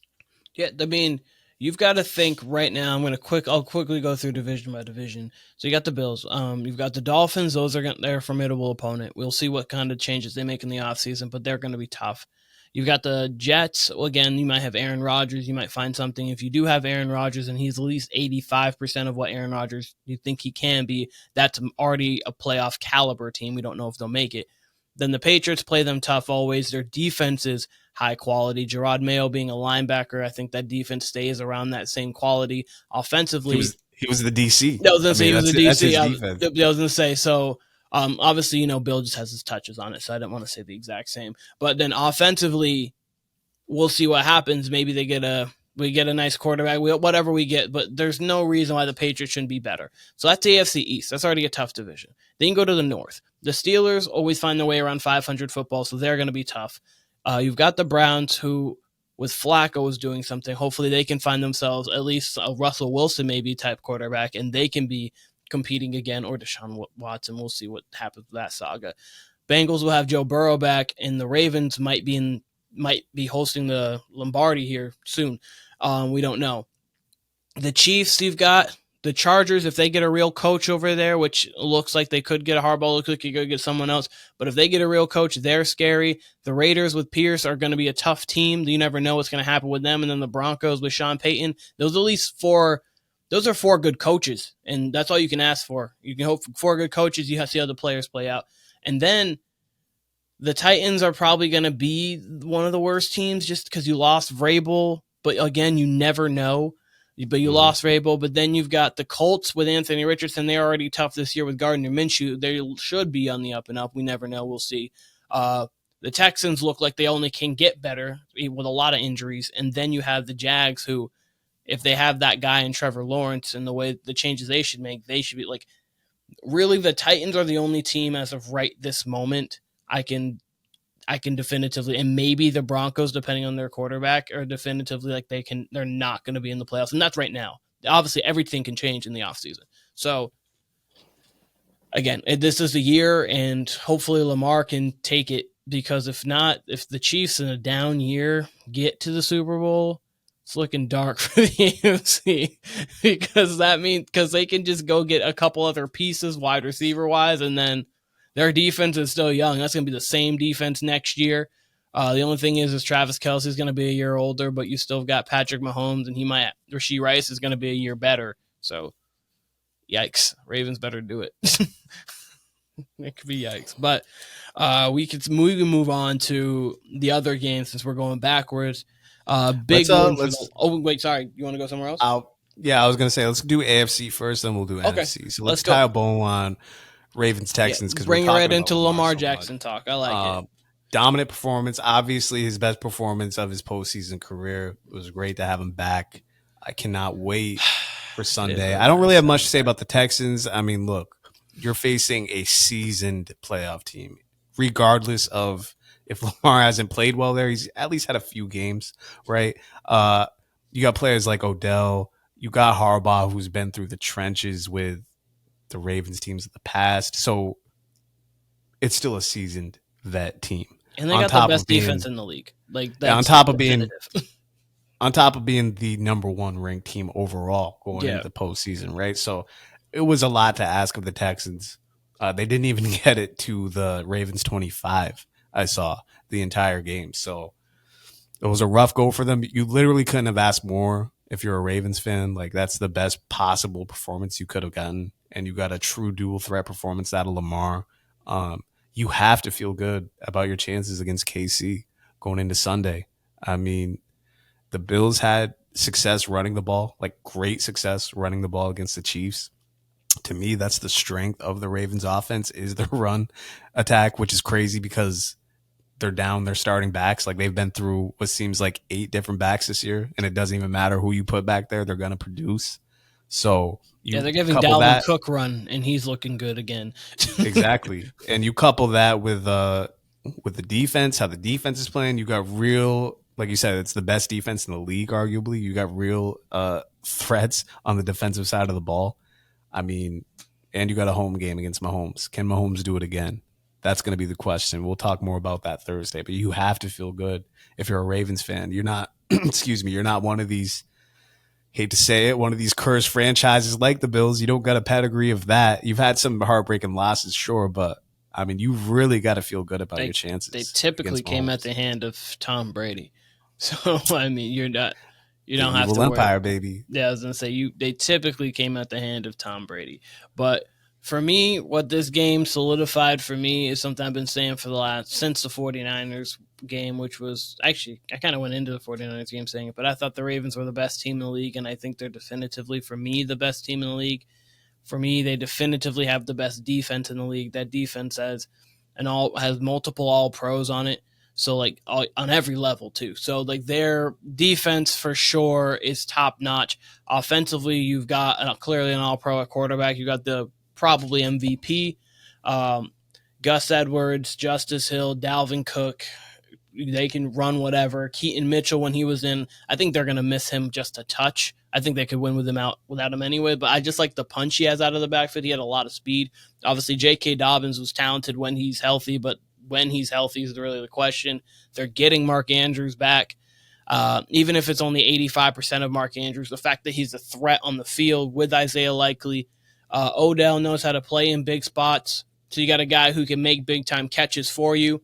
Yeah, I mean, you've got to think right now. I'll quickly go through division by division. So you got the Bills. You've got the Dolphins. They're a formidable opponent. We'll see what kind of changes they make in the offseason, but they're going to be tough. You've got the Jets. Well, again, you might have Aaron Rodgers. You might find something. If you do have Aaron Rodgers and he's at least 85% of what Aaron Rodgers you think he can be, that's already a playoff caliber team. We don't know if they'll make it. Then the Patriots play them tough always. Their defense is high quality. Gerard Mayo being a linebacker, I think that defense stays around that same quality. Offensively, he was the DC. No, I was going to say he was the DC. I was going to say, so obviously, Bill just has his touches on it, so I didn't want to say the exact same. But then offensively, we'll see what happens. Maybe we get a nice quarterback, whatever we get, but there's no reason why the Patriots shouldn't be better. So that's the AFC East. That's already a tough division. Then you go to the North. The Steelers always find their way around 500 football, so they're going to be tough. You've got the Browns, who, with Flacco, is doing something. Hopefully they can find themselves at least a Russell Wilson maybe type quarterback, and they can be competing again, or Deshaun Watson. We'll see what happens with that saga. Bengals will have Joe Burrow back, and the Ravens might be hosting the Lombardi here soon. We don't know. The Chiefs, you've got the Chargers. If they get a real coach over there, which looks like they could get a Harbaugh, looks like you could get someone else. But if they get a real coach, they're scary. The Raiders with Pierce are going to be a tough team. You never know what's going to happen with them. And then the Broncos with Sean Payton. Those are 4 good coaches, and that's all you can ask for. You can hope for 4 good coaches. You have to see how the players play out. And then the Titans are probably going to be one of the worst teams just because you lost Vrabel. But again, you never know. But you lost Vrabel. But then you've got the Colts with Anthony Richardson. They're already tough this year with Gardner Minshew. They should be on the up and up. We never know. We'll see. The Texans look like they only can get better with a lot of injuries. And then you have the Jags, who, if they have that guy in Trevor Lawrence and the way the changes they should make, they should be really the Titans are the only team as of right this moment I can definitively, and maybe the Broncos, depending on their quarterback, are definitively like they're not going to be in the playoffs, and that's right now. Obviously, everything can change in the offseason. So, again, this is the year, and hopefully Lamar can take it, because if not, if the Chiefs in a down year get to the Super Bowl, it's looking dark for the AFC, because they can just go get a couple other pieces wide receiver wise, and then their defense is still young. That's going to be the same defense next year. The only thing is Travis Kelce's going to be a year older, but you still got Patrick Mahomes, and Rashee Rice is going to be a year better. So, yikes. Ravens better do it. It could be yikes. But we can move on to the other games since we're going backwards. Big Oh, wait, sorry. You want to go somewhere else? I was going to say, let's do AFC first, then we'll do NFC. So let's tie a bow on Ravens Texans, because bring it right into Lamar Jackson talk. I like it. Dominant performance, obviously his best performance of his postseason career. It was great to have him back. I cannot wait for Sunday. I don't really have much to say about the Texans. I mean, look, you're facing a seasoned playoff team, regardless of if Lamar hasn't played well there. He's at least had a few games, right? You got players like Odell. You got Harbaugh, who's been through the trenches with the Ravens teams of the past. So it's still a seasoned vet team. And they got the best defense in the league. On top of being the number one ranked team overall going into the postseason, right? So it was a lot to ask of the Texans. They didn't even get it to the Ravens 25. I saw the entire game. So it was a rough go for them. You literally couldn't have asked more if you're a Ravens fan. Like, that's the best possible performance you could have gotten. And you got a true dual threat performance out of Lamar. You have to feel good about your chances against KC going into Sunday. I mean, the Bills had success running the ball, like great success running the ball against the Chiefs. To me, that's the strength of the Ravens offense, is the run attack, which is crazy because they're down their starting backs. Like, they've been through what seems like 8 different backs this year, and it doesn't even matter who you put back there. They're going to produce. So they're giving Dalvin Cook run, and he's looking good again. Exactly. And you couple that with the defense, how the defense is playing. You got real, like you said, it's the best defense in the league, arguably. You got real threats on the defensive side of the ball. I mean, and you got a home game against Mahomes. Can Mahomes do it again? That's going to be the question. We'll talk more about that Thursday. But you have to feel good if you're a Ravens fan. You're not, you're not one of these, hate to say it, one of these cursed franchises like the Bills. You don't got a pedigree of that. You've had some heartbreaking losses, sure, but I mean, you've really got to feel good about your chances. They typically came at the hand of Tom Brady. So, I mean, you don't have to worry. Empire, baby. Yeah, I was going to say, they typically came at the hand of Tom Brady. But for me, what this game solidified for me is something I've been saying since the 49ers game, which was actually, I kind of went into the 49ers game saying it, but I thought the Ravens were the best team in the league, and I think they're definitively, for me, the best team in the league. For me, they definitively have the best defense in the league. That defense has multiple all-pros on it, so like on every level too. So like their defense for sure is top-notch. Offensively, you've got clearly an all-pro at quarterback. You got the probably MVP, Gus Edwards, Justice Hill, Dalvin Cook. They can run whatever. Keaton Mitchell, when he was in, I think they're going to miss him just a touch. I think they could win without him anyway, but I just like the punch he has out of the backfield. He had a lot of speed. Obviously, J.K. Dobbins was talented when he's healthy, but when he's healthy is really the question. They're getting Mark Andrews back. Even if it's only 85% of Mark Andrews, the fact that he's a threat on the field with Isaiah Likely. Odell knows how to play in big spots, so you got a guy who can make big-time catches for you.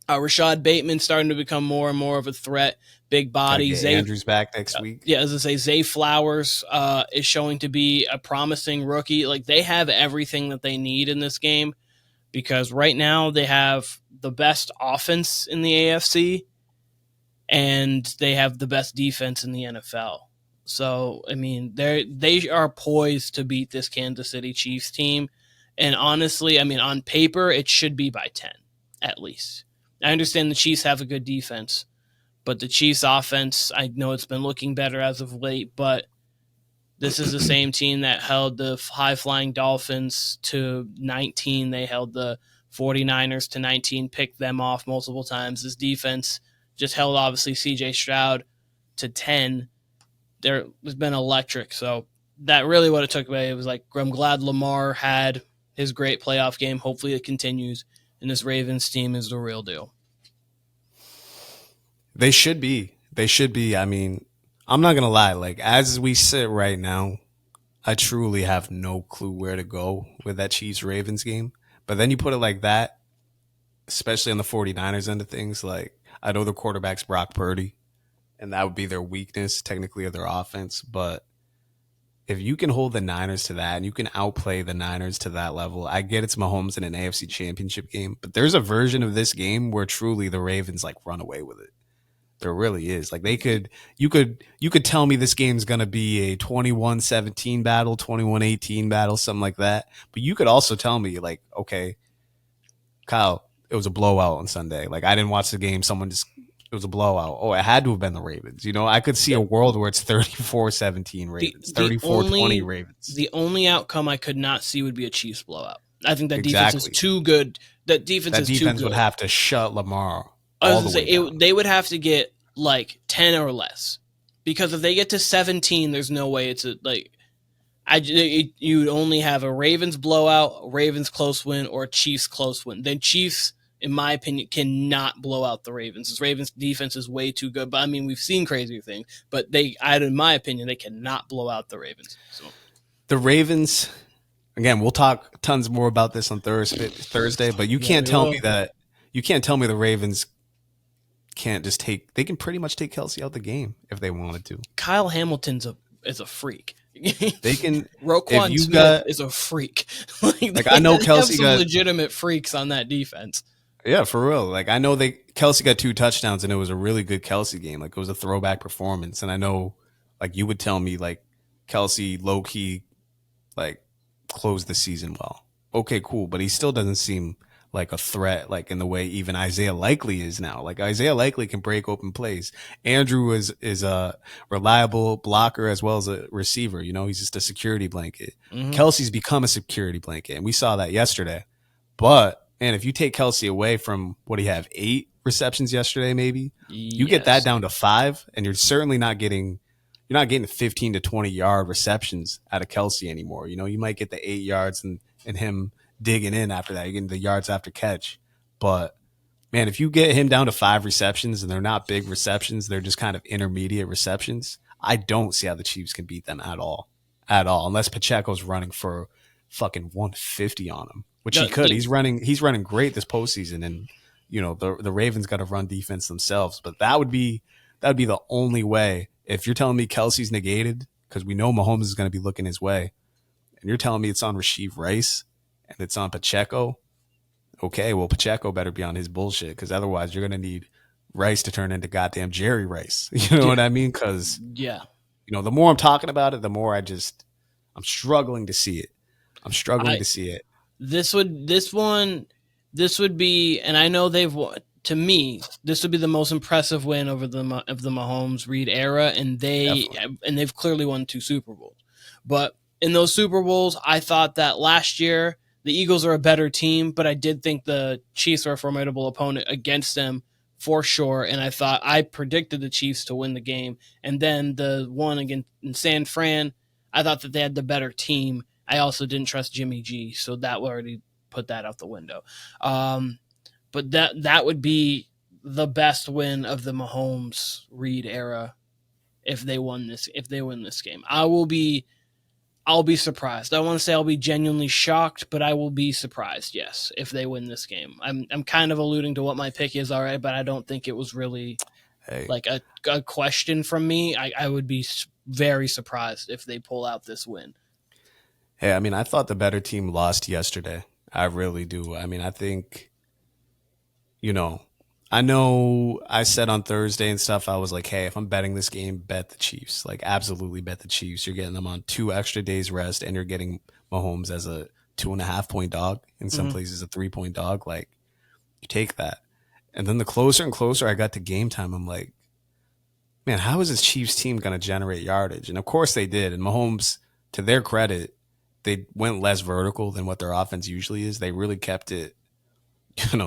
Rashad Bateman starting to become more and more of a threat. Big body. Andrews back next week. Yeah, as I say, Zay Flowers is showing to be a promising rookie. Like, they have everything that they need in this game, because right now they have the best offense in the AFC and they have the best defense in the NFL. So, I mean, they are poised to beat this Kansas City Chiefs team. And honestly, I mean, on paper, it should be by 10, at least. I understand the Chiefs have a good defense, but the Chiefs offense, I know it's been looking better as of late, but this is the same team that held the high-flying Dolphins to 19. They held the 49ers to 19, picked them off multiple times. This defense just held, obviously, C.J. Stroud to 10. There's been electric. So that really what it took away. It was like, I'm glad Lamar had his great playoff game. Hopefully it continues. And this Ravens team is the real deal. They should be. I mean, I'm not going to lie. Like, as we sit right now, I truly have no clue where to go with that Chiefs-Ravens game. But then you put it like that, especially on the 49ers end of things. Like, I know the quarterback's Brock Purdy, and that would be their weakness, technically, of their offense. But if you can hold the Niners to that and you can outplay the Niners to that level, I get it's Mahomes in an AFC Championship game. But there's a version of this game where truly the Ravens, like, run away with it. There really is. Like, you could tell me this game's going to be a 21-17 battle, 21-18 battle, something like that. But you could also tell me, like, okay, Kyle, it was a blowout on Sunday. Like, I didn't watch the game. It was a blowout. Oh, it had to have been the Ravens. You know, I could see a world where it's 34-17 Ravens, 34-20 Ravens. The only outcome I could not see would be a Chiefs blowout. I think that defense is too good. That defense would have to shut Lamar. They would have to get like 10 or less, because if they get to 17, there's no way it's you would only have a Ravens blowout, a Ravens close win, or a Chiefs close win. Then Chiefs, in my opinion, cannot blow out the Ravens. This Ravens defense is way too good. But I mean, we've seen crazier things, but in my opinion, they cannot blow out the Ravens. So the Ravens, again, we'll talk tons more about this on Thursday, but you can't tell me the Ravens can't just they can pretty much take Kelsey out the game if they wanted to. Kyle Hamilton's is a freak. They can. Roquan Smith is a freak. I know Kelsey have some legitimate freaks on that defense. Yeah, for real. Like, I know Kelsey got 2 touchdowns and it was a really good Kelsey game. Like, it was a throwback performance. And I know, like, you would tell me, like, Kelsey low key, like, closed the season well. Okay, cool, but he still doesn't seem like a threat, like in the way even Isaiah Likely is now. Like, Isaiah Likely can break open plays. Andrew is a reliable blocker as well as a receiver. You know, he's just a security blanket. Mm-hmm. Kelsey's become a security blanket, and we saw that yesterday. But, man, if you take Kelsey away from what he have 8 receptions yesterday, maybe you get that down to 5, and you're certainly not getting 15 to 20 yard receptions out of Kelsey anymore. You know, you might get the 8 yards and him digging in after that. You're getting the yards after catch. But, man, if you get him down to 5 receptions and they're not big receptions, they're just kind of intermediate receptions, I don't see how the Chiefs can beat them at all. At all. Unless Pacheco's running for fucking 150 on him, which he could. He's running great this postseason, and, you know, the Ravens got to run defense themselves. But that would be the only way. If you're telling me Kelsey's negated, because we know Mahomes is going to be looking his way, and you're telling me it's on Rashee Rice and it's on Pacheco, okay, well, Pacheco better be on his bullshit, because otherwise you're going to need Rice to turn into goddamn Jerry Rice. You know what I mean? Because, you know, the more I'm talking about it, the more I'm struggling to see it. This would be, and I know to me, this would be the most impressive win of the Mahomes Reed era, and they've clearly won 2 Super Bowls. But in those Super Bowls, I thought that last year the Eagles are a better team, but I did think the Chiefs were a formidable opponent against them for sure. And I predicted the Chiefs to win the game. And then the one against in San Fran, I thought that they had the better team. I also didn't trust Jimmy G, so that would already put that out the window. But that would be the best win of the Mahomes Reed era if they win this game. I'll be surprised. I want to say I'll be genuinely shocked, but I will be surprised, yes, if they win this game. I'm kind of alluding to what my pick is already, but I don't think it was really like a question from me. I would be very surprised if they pull out this win. Hey, I mean, I thought the better team lost yesterday. I really do. I mean, I think, you know, I know I said on Thursday and stuff, I was like, hey, if I'm betting this game, bet the Chiefs. Like, absolutely bet the Chiefs. You're getting them on 2 extra days rest, and you're getting Mahomes as a 2.5-point dog, in some places a 3-point dog. Like, you take that. And then the closer and closer I got to game time, I'm like, man, how is this Chiefs team going to generate yardage? And of course they did. And Mahomes, to their credit, they went less vertical than what their offense usually is. They really kept it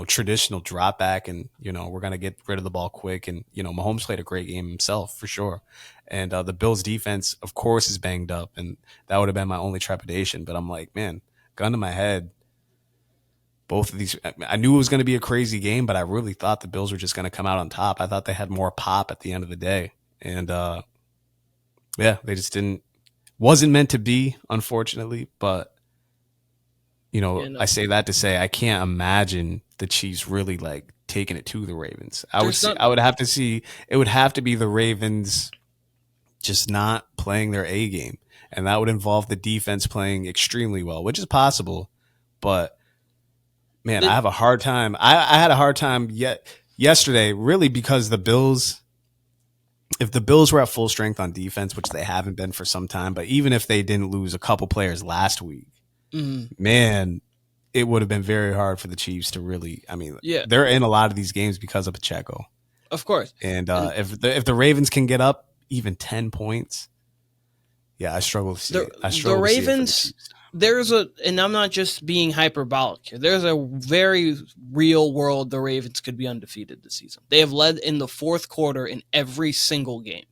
traditional drop back and, we're going to get rid of the ball quick. And, Mahomes played a great game himself for sure. And the Bills defense, of course, is banged up. And that would have been my only trepidation. But I'm like, man, gun to my head. Both of these, I knew it was going to be a crazy game, but I really thought the Bills were just going to come out on top. I thought they had more pop at the end of the day. And they just wasn't meant to be, unfortunately. But, I say that to say I can't imagine the Chiefs really like taking it to the Ravens. It would have to be the Ravens just not playing their A game. And that would involve the defense playing extremely well, which is possible. But man, I have a hard time. I had a hard time yesterday, really, because if the Bills were at full strength on defense, which they haven't been for some time, but even if they didn't lose a couple players last week, man, it would have been very hard for the Chiefs to really. I mean, they're in a lot of these games because of Pacheco, of course. And if the Ravens can get up even 10 points, I struggle to see it. The Ravens. And I'm not just being hyperbolic here. There's a very real world the Ravens could be undefeated this season. They have led in the fourth quarter in every single game.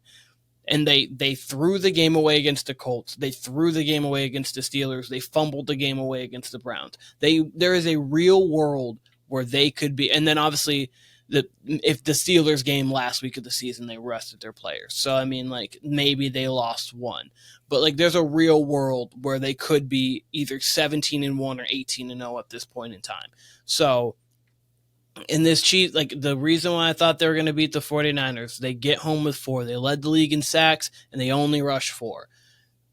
And they threw the game away against the Colts. They threw the game away against the Steelers. They fumbled the game away against the Browns. There is a real world where they could be. And then obviously, if the Steelers game last week of the season, they rested their players. So, I mean, like, maybe they lost one. But, like, there's a real world where they could be either 17-1 or 18-0 at this point in time. So, in this Chiefs, like, the reason why I thought they were going to beat the 49ers, they get home with 4. They led the league in sacks, and they only rushed 4.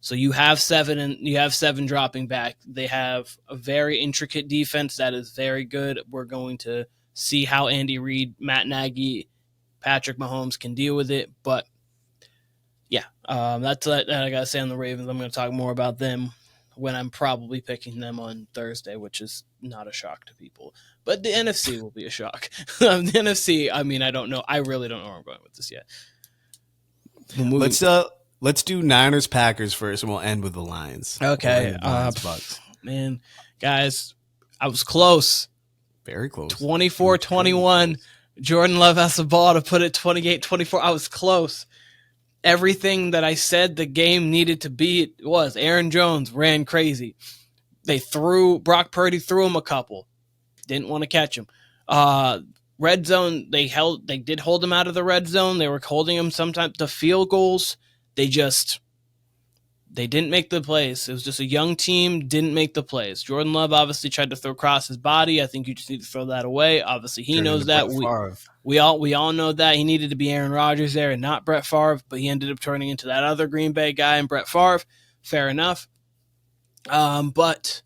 So you have 7 dropping back. They have a very intricate defense that is very good. We're going to see how Andy Reid, Matt Nagy, Patrick Mahomes can deal with it. But, that's what I got to say on the Ravens. I'm going to talk more about them when I'm probably picking them on Thursday, which is not a shock to people. But the NFC will be a shock. The NFC, I mean, I don't know. I really don't know where I'm going with this yet. Let's do Niners Packers first, and we'll end with the Lions. Okay. Bucks. Man, guys, I was close. Very close. 24-21. Jordan Love has the ball to put it 28-24. I was close. Everything that I said the game needed to be, it was. Aaron Jones ran crazy. Brock Purdy threw him a couple. Didn't want to catch him. Red zone, they did hold him out of the red zone. They were holding him sometimes. The field goals, they didn't make the plays. It was just a young team, didn't make the plays. Jordan Love obviously tried to throw across his body. I think you just need to throw that away. Obviously, he knows that. We all know that. He needed to be Aaron Rodgers there and not Brett Favre, but he ended up turning into that other Green Bay guy and Brett Favre. Fair enough. But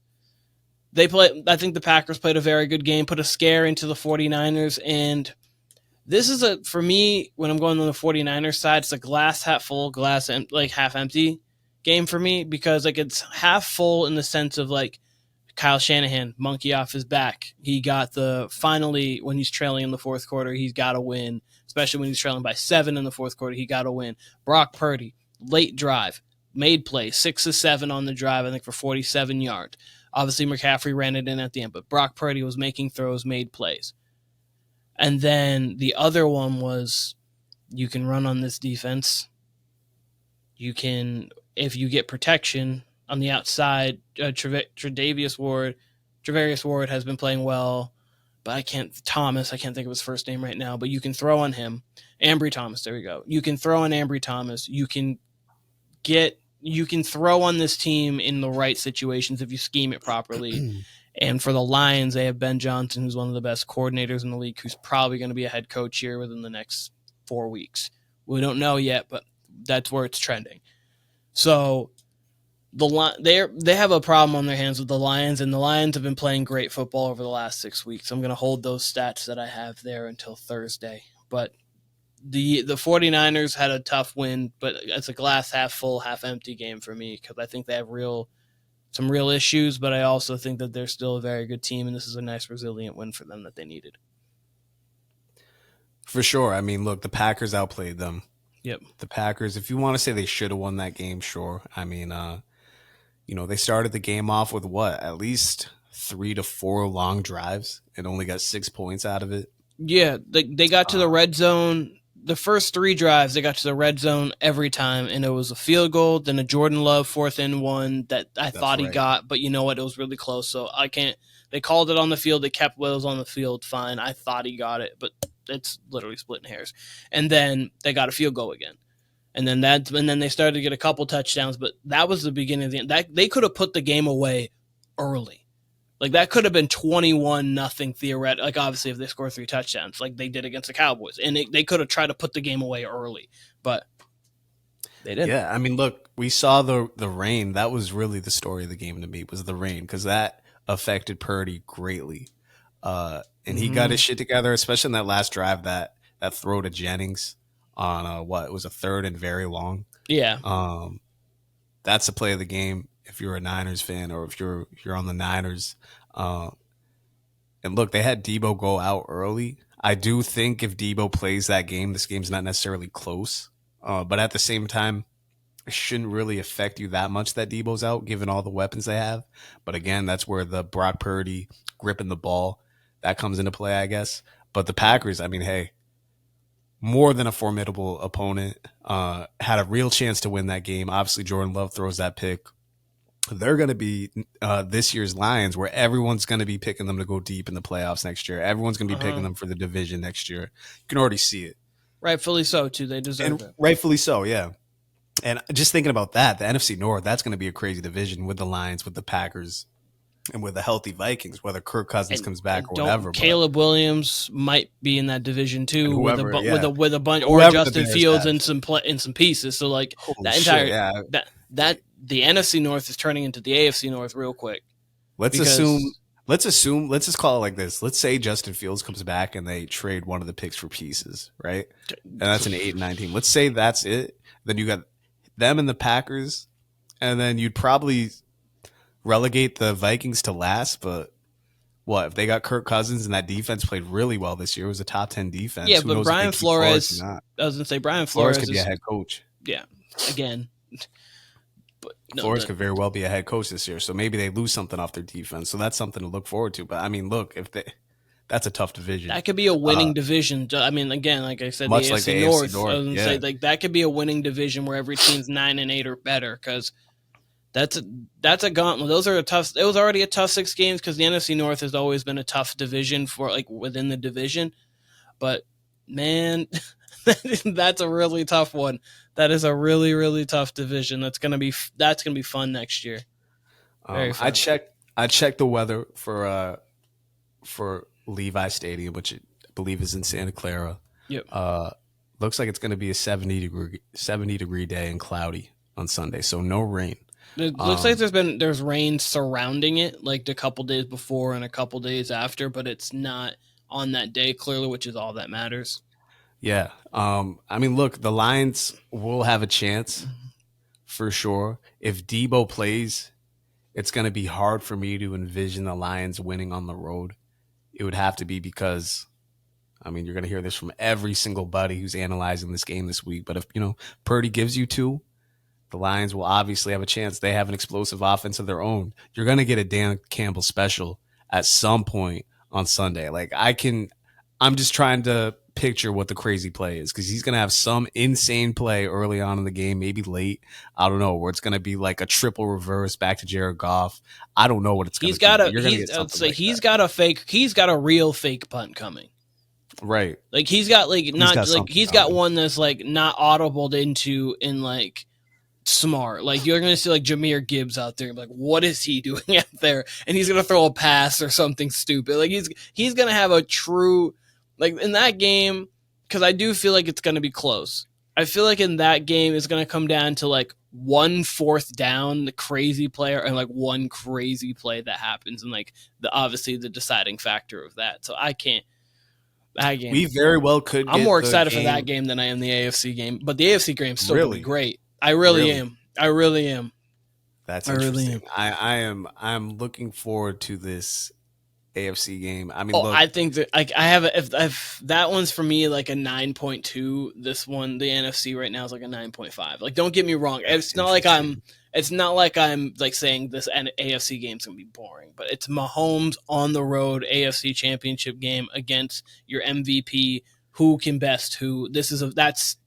I think the Packers played a very good game, put a scare into the 49ers, and this is for me, when I'm going on the 49ers side, it's a glass half full, half empty game for me, because like it's half full in the sense of like Kyle Shanahan, monkey off his back. He got finally, when he's trailing in the fourth quarter, he's got to win, especially when he's trailing by 7 in the fourth quarter, he got to win. Brock Purdy, late drive, made play, 6 of 7 on the drive, I think for 47 yards. Obviously, McCaffrey ran it in at the end, but Brock Purdy was making throws, made plays. And then the other one was, you can run on this defense. You can, if you get protection on the outside, Travarius Ward has been playing well, but I can't think of his first name right now, but you can throw on him. Ambry Thomas, there we go. You can throw on Ambry Thomas. You can throw on this team in the right situations if you scheme it properly. And for the Lions, they have Ben Johnson, who's one of the best coordinators in the league, who's probably going to be a head coach here within the next 4 weeks. We don't know yet, but that's where it's trending. So they have a problem on their hands with the Lions, and the Lions have been playing great football over the last 6 weeks. I'm going to hold those stats that I have there until Thursday. But the 49ers had a tough win, but it's a glass half full, half empty game for me, because I think they have some real issues, but I also think that they're still a very good team, and this is a nice, resilient win for them that they needed. For sure. I mean, look, the Packers outplayed them. Yep. The Packers, if you want to say they should have won that game, sure. I mean, they started the game off with what? At least 3 to 4 long drives and only got 6 points out of it. Yeah, they got to the red zone. The first 3 drives, they got to the red zone every time, and it was a field goal, then a Jordan Love 4th and 1 that I thought he got, but you know what? It was really close, so I can't. They called it on the field. They kept Wills on the field. Fine. I thought he got it, but it's literally splitting hairs. And then they got a field goal again. And then they started to get a couple touchdowns, but that was the beginning of the end. That they could have put the game away early. Like that could have been 21-0 theoretically. Like obviously if they score 3 touchdowns, like they did against the Cowboys, and they could have tried to put the game away early, but they didn't. Yeah, I mean, look, we saw the rain. That was really the story of the game to me, was the rain, because that affected Purdy greatly, and he got his shit together, especially in that last drive, that throw to Jennings on it was a 3rd and very long. Yeah, that's the play of the game. If you're a Niners fan, or if you're on the Niners, and look, they had Debo go out early. I do think if Debo plays that game, this game's not necessarily close. But at the same time, it shouldn't really affect you that much that Debo's out, given all the weapons they have. But again, that's where the Brock Purdy gripping the ball, that comes into play, I guess. But the Packers, I mean, hey, more than a formidable opponent, had a real chance to win that game. Obviously, Jordan Love throws that pick. They're going to be this year's Lions, where everyone's going to be picking them to go deep in the playoffs next year. Everyone's going to be picking them for the division next year. You can already see it. rightfully so too. They deserve it. Rightfully so, yeah. And just thinking about that, the NFC North, that's going to be a crazy division with the Lions, with the Packers, and with the healthy Vikings, whether Kirk Cousins comes back or whatever. Caleb Williams might be in that division too, whoever, with a bunch, whoever or Justin Fields and some pieces. So like that entire that the NFC North is turning into the AFC North real quick. Let's just call it like this. Let's say Justin Fields comes back and they trade one of the picks for pieces, right? And that's an 8-9 team. Let's say that's it. Then you got them and the Packers, and then you'd probably relegate the Vikings to last. But what if they got Kirk Cousins and that defense played really well this year? It was a top 10 defense. Yeah, but Brian Flores, I was gonna say Brian Flores could be a head coach. Yeah, again. But Flores could very well be a head coach this year, so maybe they lose something off their defense. So that's something to look forward to. But I mean, look, that's a tough division. That could be a winning division. I mean, again, like I said, much the AFC like the North. AFC North. I was gonna say like that could be a winning division where every team's 9-8 or better, because that's a gauntlet. Those are tough. It was already a tough 6 games because the NFC North has always been a tough division for like within the division. But man, that's a really tough one. That is a really, really tough division. That's gonna be fun next year. Very fun. I checked the weather for Levi Stadium, which I believe is in Santa Clara. Yep. Looks like it's going to be a 70 degree day and cloudy on Sunday, so no rain. It looks like there's rain surrounding it, like a couple days before and a couple days after, but it's not on that day clearly, which is all that matters. Yeah. I mean, look, the Lions will have a chance for sure. If Debo plays, it's going to be hard for me to envision the Lions winning on the road. It would have to be because, I mean, you're going to hear this from every single buddy who's analyzing this game this week. But if, Purdy gives you 2, the Lions will obviously have a chance. They have an explosive offense of their own. You're going to get a Dan Campbell special at some point on Sunday. Like I'm just trying to picture what the crazy play is, because he's going to have some insane play early on in the game, maybe late. I don't know, where it's going to be like a triple reverse back to Jared Goff. I don't know what it's going to be. He's got a real fake punt coming. Right. Like he's got one that's like not audibled into in like smart. Like you're going to see like Jahmyr Gibbs out there. Like, what is he doing out there? And he's going to throw a pass or something stupid. Like he's going to have a true, like in that game, because I do feel like it's going to be close. I feel like in that game it's going to come down to like 1 4th down, the crazy player, and like one crazy play that happens, and like obviously the deciding factor of that. So I can't. That game, we very well could. I'm more excited for that game than I am the AFC game, but the AFC game is still going to be great. I really am. That's interesting. I am looking forward to this AFC game. I mean, Oh, look, I think that like I have if that one's for me like a 9.2. This one, the NFC right now is like a 9.5. Like, don't get me wrong. It's not like I'm like saying this AFC game's gonna be boring, but it's Mahomes on the road AFC Championship game against your MVP. Who can best who? That's the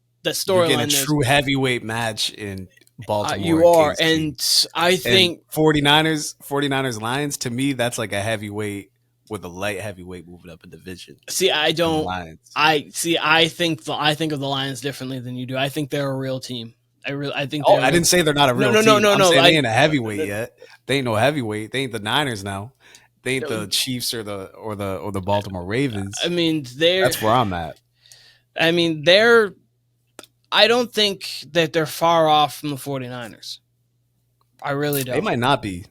you're getting a storyline. true heavyweight match in Baltimore. You are, KC. and I think 49ers Lions, to me, that's like a heavyweight with a light heavyweight moving up a division. See, I don't. Lions. I think of the Lions differently than you do. I think they're a real team. I think. I didn't say they're not a real team. No. I'm saying they ain't a heavyweight yet. They ain't no heavyweight. They ain't the Niners now. They ain't the Chiefs or the Baltimore Ravens. I mean, that's where I'm at. I mean, I don't think that they're far off from the 49ers. I really don't. They might not be,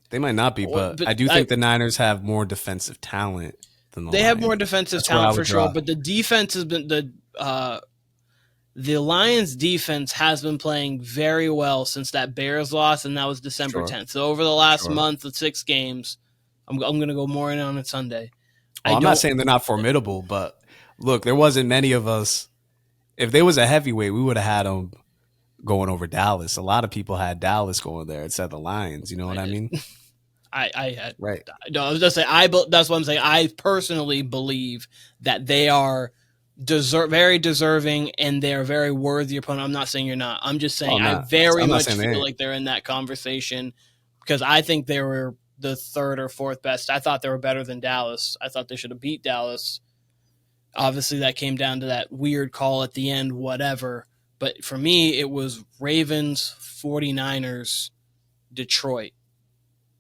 but I do think the Niners have more defensive talent than the Lions. Have more defensive talent for sure, but the defense has been the Lions defense has been playing very well since that Bears loss, and that was December 10th. So over the last month of 6 games, I'm going to go more in on it Sunday. Well, I'm not saying they're not formidable, but look, there wasn't many of us. If there was a heavyweight, we would have had them going over Dallas. A lot of people had Dallas going there instead of the Lions. You know what I mean? I had right. No, I was just saying. That's what I'm saying. I personally believe that they are very deserving and they're very worthy opponent. I'm not saying you're not. I'm just saying I very much feel like they're in that conversation because I think they were the 3rd or 4th best. I thought they were better than Dallas. I thought they should have beat Dallas. Obviously, that came down to that weird call at the end, whatever. But for me, it was Ravens, 49ers, Detroit,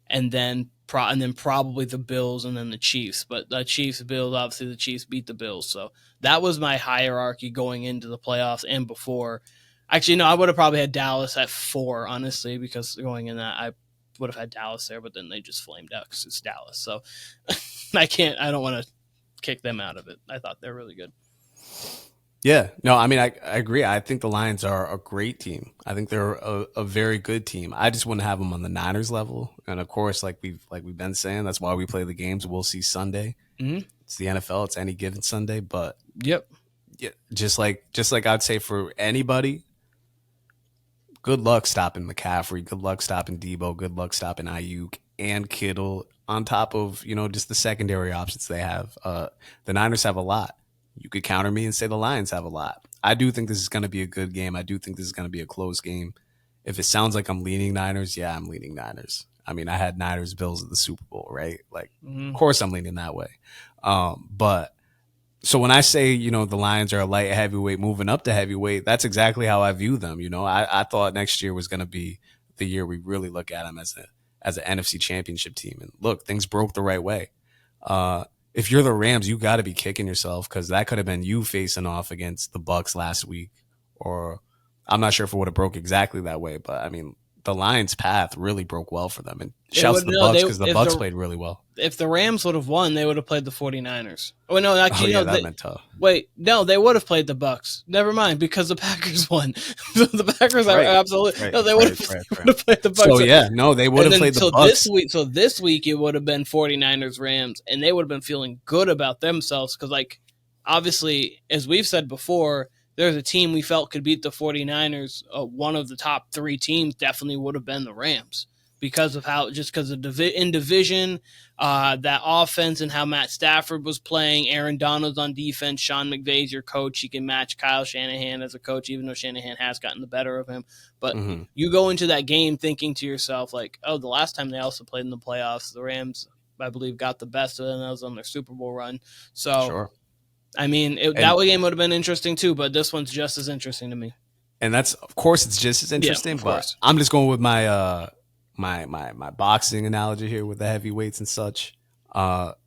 and then probably the Bills and then the Chiefs. But the Chiefs, Bills, obviously the Chiefs beat the Bills. So that was my hierarchy going into the playoffs and before. Actually, no, I would have probably had Dallas at 4, honestly, because going in that, I would have had Dallas there, but then they just flamed out because it's Dallas. So I don't want to kick them out of it. I thought they're really good. Yeah, no, I mean, I agree. I think the Lions are a great team. I think they're a very good team. I just wouldn't have them on the Niners level. And of course, like we've been saying, that's why we play the games. We'll see Sunday. Mm-hmm. It's the NFL. It's any given Sunday. But yeah, just like I'd say for anybody, good luck stopping McCaffrey. Good luck stopping Debo. Good luck stopping Ayuk and Kittle. On top of just the secondary options they have, the Niners have a lot. You could counter me and say the Lions have a lot. I do think this is going to be a good game. I do think this is going to be a close game. If it sounds like I'm leaning Niners, yeah, I'm leaning Niners. I mean, I had Niners Bills at the Super Bowl, right? Like, Of course I'm leaning that way. But so when I say, the Lions are a light heavyweight moving up to heavyweight, that's exactly how I view them. I thought next year was going to be the year we really look at them as an NFC championship team. And look, things broke the right way. If you're the Rams, you got to be kicking yourself because that could have been you facing off against the Bucs last week. Or I'm not sure if it would have broke exactly that way, but I mean, the Lions' path really broke well for them. And shouts to the Bucs because the Bucs played really well. If the Rams would have won, they would have played the 49ers. Oh, no, actually, that meant tough. Wait, no, they would have played the Bucs. Never mind, because the Packers won. The Packers are absolutely no. They would have played the Bucs. So yeah, no, they would have played the Bucs. This week it would have been 49ers Rams, and they would have been feeling good about themselves because, obviously, as we've said before, there's a team we felt could beat the 49ers. One of the top 3 teams definitely would have been the Rams. Because of in division, that offense and how Matt Stafford was playing. Aaron Donald's on defense. Sean McVay's your coach. He can match Kyle Shanahan as a coach, even though Shanahan has gotten the better of him. But you go into that game thinking to yourself, the last time they also played in the playoffs, the Rams, I believe, got the best of them. That was on their Super Bowl run. So, sure. I mean, that game would have been interesting too, but this one's just as interesting to me. And that's, of course, it's just as interesting. Yeah, but I'm just going with my my boxing analogy here with the heavyweights and such. That's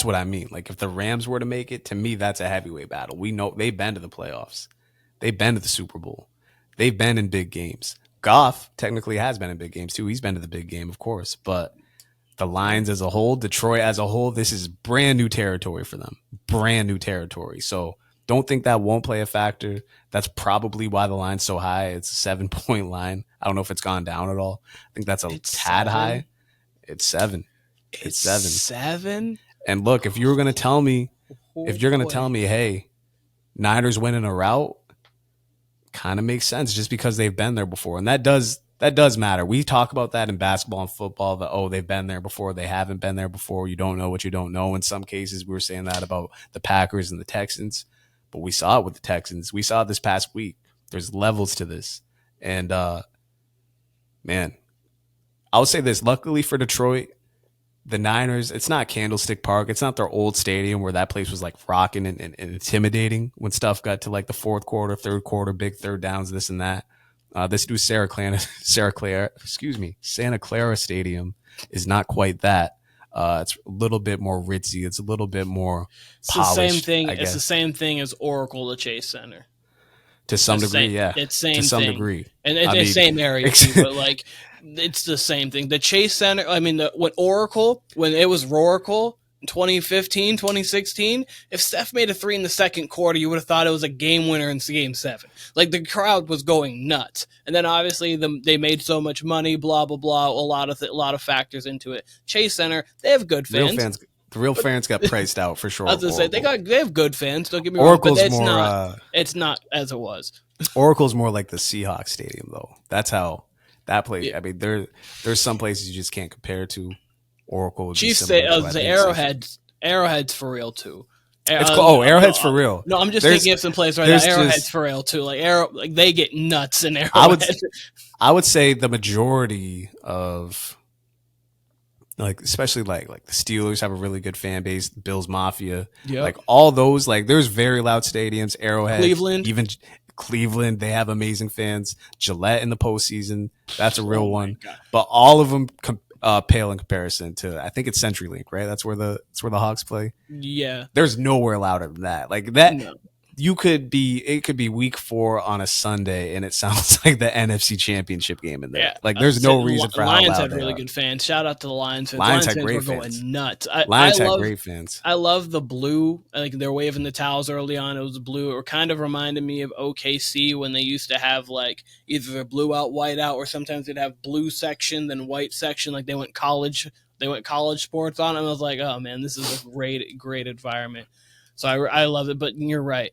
what I mean. Like, if the Rams were to make it, to me, that's a heavyweight battle. We know they've been to the playoffs. They've been to the Super Bowl. They've been in big games. Goff technically has been in big games too. He's been to the big game, of course. But the Lions as a whole, Detroit as a whole, this is brand new territory for them. Brand new territory. So don't think that won't play a factor. That's probably why the line's so high. It's a 7-point line. I don't know if it's gone down at all. I think that's a tad high. It's 7. It's 7. 7? And look, if you're going to tell me, Boy. hey, Niners winning a route, kind of makes sense just because they've been there before. And that does matter. We talk about that in basketball and football, that, they've been there before. They haven't been there before. You don't know what you don't know. In some cases, we were saying that about the Packers and the Texans, but we saw it with the Texans. We saw it this past week. There's levels to this. And, man, I would say this. Luckily for Detroit, the Niners, it's not Candlestick Park. It's not their old stadium where that place was like rocking and intimidating when stuff got to like the fourth quarter, third quarter, big third downs, this and that. This new Santa Clara Stadium is not quite that. It's a little bit more ritzy. It's a little bit more polished. The same thing. It's the same thing as Oracle, the Chase Center. To some degree, yeah. It's same to some thing. degree. And it's the same area, too, but like it's the same thing. The Chase Center, I mean, when it was Roracle in 2015, 2016, if Steph made a 3 in the second quarter, you would have thought it was a game winner in game 7. Like the crowd was going nuts. And then obviously they made so much money, blah, blah, blah, a lot of factors into it. Chase Center, they have good fans. The real fans got priced out for sure. I was gonna say they have good fans. Don't get me Oracle's wrong, but more. It's not as it was. Oracle's more like the Seahawks Stadium, though. That's how that place. Yeah. I mean, there's some places you just can't compare to. Oracle. Chiefs say the Arrowhead's for real too. Arrowhead's for real. No, I'm just thinking of some place right now. Arrowhead's for real too. Like they get nuts in Arrowhead. I would say the majority of. Like especially like the Steelers have a really good fan base. Bills Mafia, like all those, like there's very loud stadiums. Arrowhead, Cleveland, even Cleveland, they have amazing fans. Gillette in the postseason, that's a real one. But all of them pale in comparison to, I think it's CenturyLink, right? That's where the Hawks play. Yeah, there's nowhere louder than that. Like that. No. It could be week 4 on a Sunday, and it sounds like the NFC Championship game in there. Yeah, like there's no reason for how loud Lions have really good fans. Shout out to the Lions fans. Lions had fans great were fans. Going nuts. Lions had great fans. I love the blue. Like they're waving the towels early on. It was blue. It kind of reminded me of OKC when they used to have like either the blue out, white out, or sometimes they'd have blue section then white section. Like they went college sports on. And I was like, oh man, this is a great environment. So I love it. But you're right.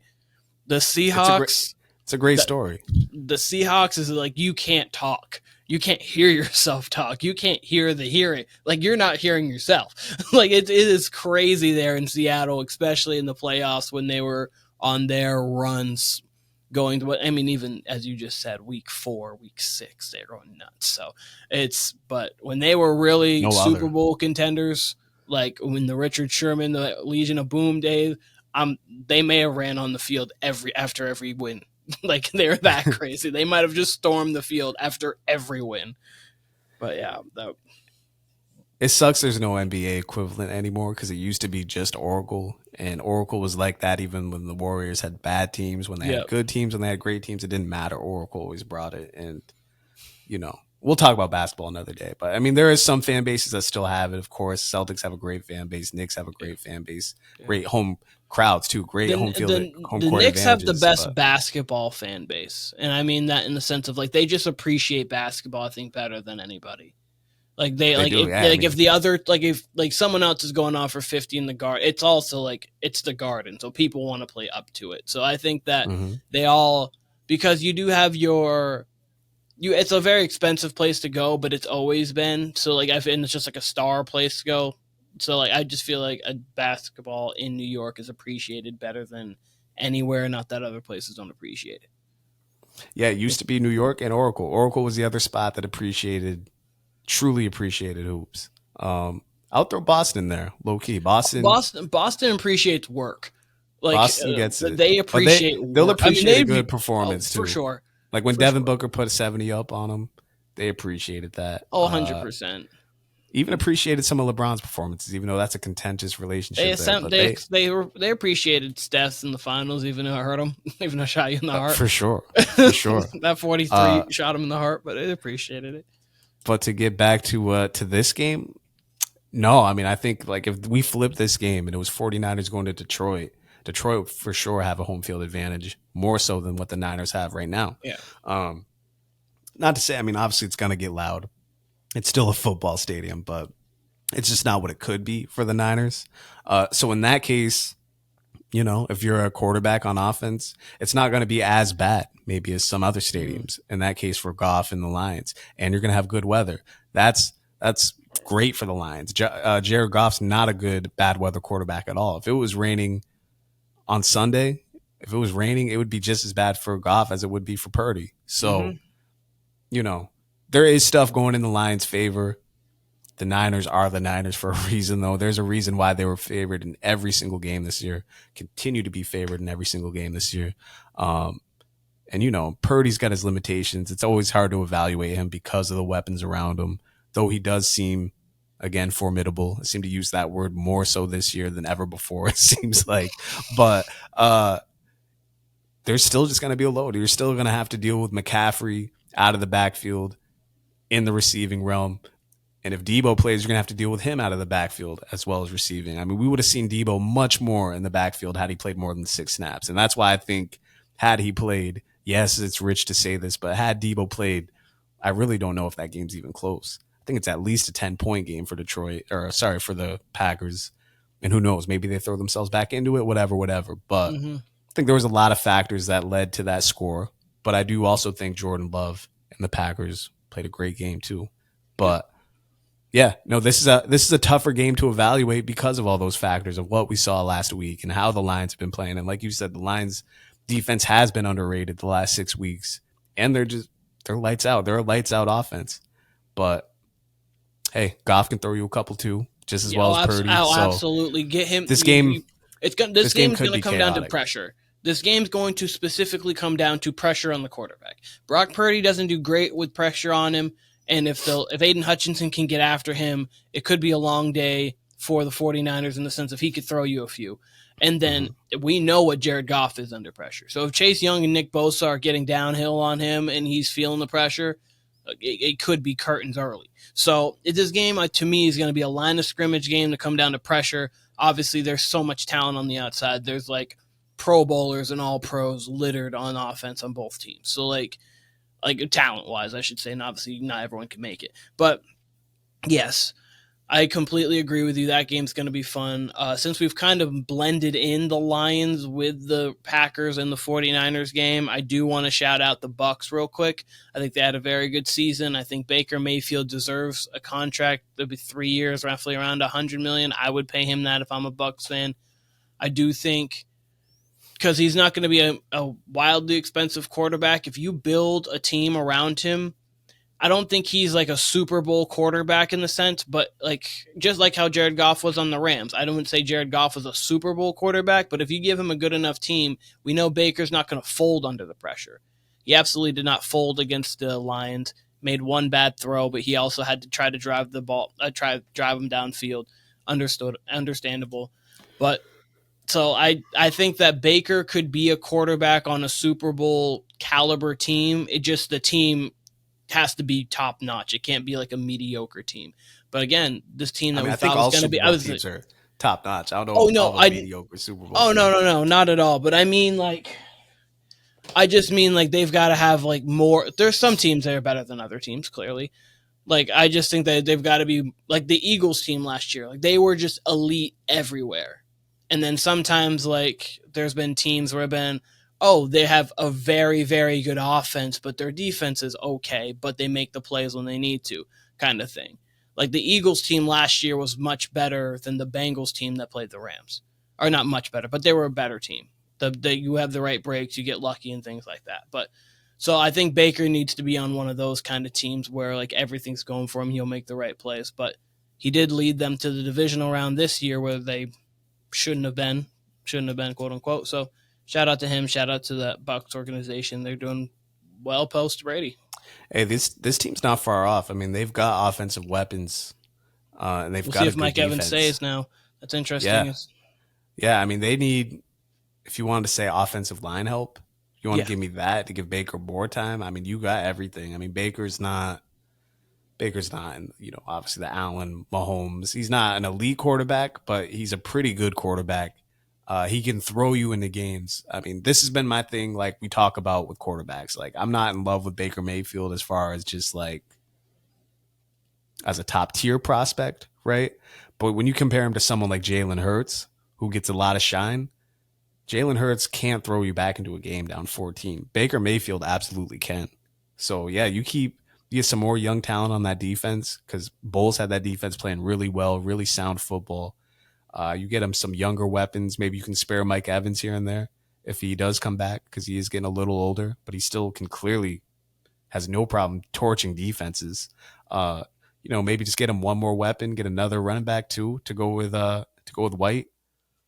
The Seahawks. It's a great story. The Seahawks is like you can't talk. You can't hear yourself talk. You can't hear the hearing. Like you're not hearing yourself. Like it is crazy there in Seattle, especially in the playoffs when they were on their runs going to. I mean, even as you just said, week 4, week 6, they're going nuts. So but when they were really Super Bowl contenders, like when the Richard Sherman, the Legion of Boom days. They may have ran on the field after every win. Like they're that crazy. They might have just stormed the field after every win. But yeah, it sucks. There's no NBA equivalent anymore because it used to be just Oracle, and Oracle was like that even when the Warriors had bad teams, when they had good teams, when they had great teams. It didn't matter. Oracle always brought it, and we'll talk about basketball another day. But I mean, there is some fan bases that still have it. Of course, Celtics have a great fan base. Knicks have a great fan base. Great home crowds too. Great home field. The Knicks have the best basketball fan base, and I mean that in the sense of like they just appreciate basketball. I think better than anybody. Like if the other if someone else is going off for 50 in the guard, it's also like it's the Garden, so people want to play up to it. So I think that they all, because you do have it's a very expensive place to go, but it's always been. So like and it's just like a star place to go. So like I just feel like a basketball in New York is appreciated better than anywhere. Not that other places don't appreciate it. Yeah, it used to be New York and Oracle. Oracle was the other spot that truly appreciated hoops. I'll throw Boston there, low key. Boston appreciates work. Like Boston gets it. They appreciate. They'll appreciate a good performance too, for sure. Like when Devin Booker put a 70 up on them, they appreciated that. 100%. Even appreciated some of LeBron's performances, even though that's a contentious relationship. They appreciated Steph's in the finals, even though I hurt him, even though I shot you in the heart. For sure. That 43 shot him in the heart, but they appreciated it. But to get back to this game, no, I mean, I think like if we flip this game and it was 49ers going to Detroit would for sure have a home field advantage, more so than what the Niners have right now. Yeah. Not to say, I mean, obviously it's going to get loud. It's still a football stadium, but It's just not what it could be for the Niners. So in that case, if you're a quarterback on offense, it's not going to be as bad maybe as some other stadiums. In that case for Goff and the Lions, and you're going to have good weather. That's great for the Lions. Jared Goff's not a good bad weather quarterback at all. If it was raining on Sunday, it would be just as bad for Goff as it would be for Purdy. So, there is stuff going in the Lions' favor. The Niners are the Niners for a reason, though. There's a reason why they were favored in every single game this year, continue to be favored in every single game this year. And Purdy's got his limitations. It's always hard to evaluate him because of the weapons around him, though he does seem, again, formidable. I seem to use that word more so this year than ever before, it seems like. But there's still just going to be a load. You're still going to have to deal with McCaffrey out of the backfield in the receiving realm. And if Debo plays, you're going to have to deal with him out of the backfield as well as receiving. I mean, we would have seen Debo much more in the backfield had he played more than 6 snaps. And that's why I think had he played, yes, it's rich to say this, but had Debo played, I really don't know if that game's even close. I think it's at least a 10-point game for for the Packers. And who knows, maybe they throw themselves back into it, whatever. But I think there was a lot of factors that led to that score. But I do also think Jordan Love and the Packers played a great game too. But yeah, no, this is a tougher game to evaluate because of all those factors of what we saw last week and how the Lions have been playing. And like you said, the Lions defense has been underrated the last 6 weeks, and they're lights out. They're a lights out offense. But hey, Goff can throw you a couple too, just as well as Purdy. Absolutely. Get him. This game's going to come down to pressure. This game's going to specifically come down to pressure on the quarterback. Brock Purdy doesn't do great with pressure on him. And if Aiden Hutchinson can get after him, it could be a long day for the 49ers in the sense of he could throw you a few. And then we know what Jared Goff is under pressure. So if Chase Young and Nick Bosa are getting downhill on him and he's feeling the pressure, it could be curtains early. So this game, to me, is going to be a line of scrimmage game to come down to pressure. Obviously, there's so much talent on the outside. There's like Pro Bowlers and all pros littered on offense on both teams. So like talent-wise, I should say, and obviously not everyone can make it. But, yes, I completely agree with you. That game's going to be fun. Since we've kind of blended in the Lions with the Packers and the 49ers game, I do want to shout out the Bucs real quick. I think they had a very good season. I think Baker Mayfield deserves a contract. It'll be 3 years, roughly around $100 million. I would pay him that if I'm a Bucs fan. I do think, because he's not going to be a wildly expensive quarterback. If you build a team around him, I don't think he's like a Super Bowl quarterback in the sense, but just like how Jared Goff was on the Rams. I don't say Jared Goff was a Super Bowl quarterback, but if you give him a good enough team, we know Baker's not going to fold under the pressure. He absolutely did not fold against the Lions. Made one bad throw, but he also had to try to drive the ball, drive him downfield. Understandable, but. So I think that Baker could be a quarterback on a Super Bowl caliber team. The team has to be top notch. It can't be like a mediocre team. But again, this team that we thought was going to be, teams are top notch. I don't know. Mediocre Super Bowl. Oh no, not at all. But I mean, I just mean they've got to have more. There's some teams that are better than other teams, clearly. I just think that they've got to be like the Eagles team last year. They were just elite everywhere. And then sometimes, there's been teams where they have a very, very good offense, but their defense is okay, but they make the plays when they need to, kind of thing. The Eagles team last year was much better than the Bengals team that played the Rams. Or not much better, but they were a better team. You have the right breaks, you get lucky and things like that. But so I think Baker needs to be on one of those kind of teams where everything's going for him, he'll make the right plays. But he did lead them to the divisional round this year where they shouldn't have been, quote unquote. So shout out to him. Shout out to the Bucs organization. They're doing well post Brady. Hey, this team's not far off. I mean, they've got offensive weapons, and they've got see a if good Mike defense. Evans stays now. That's interesting. Yeah. I mean, they need. If you wanted to say offensive line help, you want to give me that to give Baker more time. I mean, you got everything. I mean, Baker's not, obviously the Allen, Mahomes. He's not an elite quarterback, but he's a pretty good quarterback. He can throw you into games. I mean, this has been my thing, we talk about with quarterbacks. I'm not in love with Baker Mayfield as far as just as a top tier prospect, right? But when you compare him to someone like Jalen Hurts, who gets a lot of shine, Jalen Hurts can't throw you back into a game down 14. Baker Mayfield absolutely can. So, yeah, you get some more young talent on that defense because Bowles had that defense playing really well, really sound football. You get him some younger weapons. Maybe you can spare Mike Evans here and there if he does come back because he is getting a little older, but he still can clearly has no problem torching defenses. Maybe just get him one more weapon, get another running back too to go with White.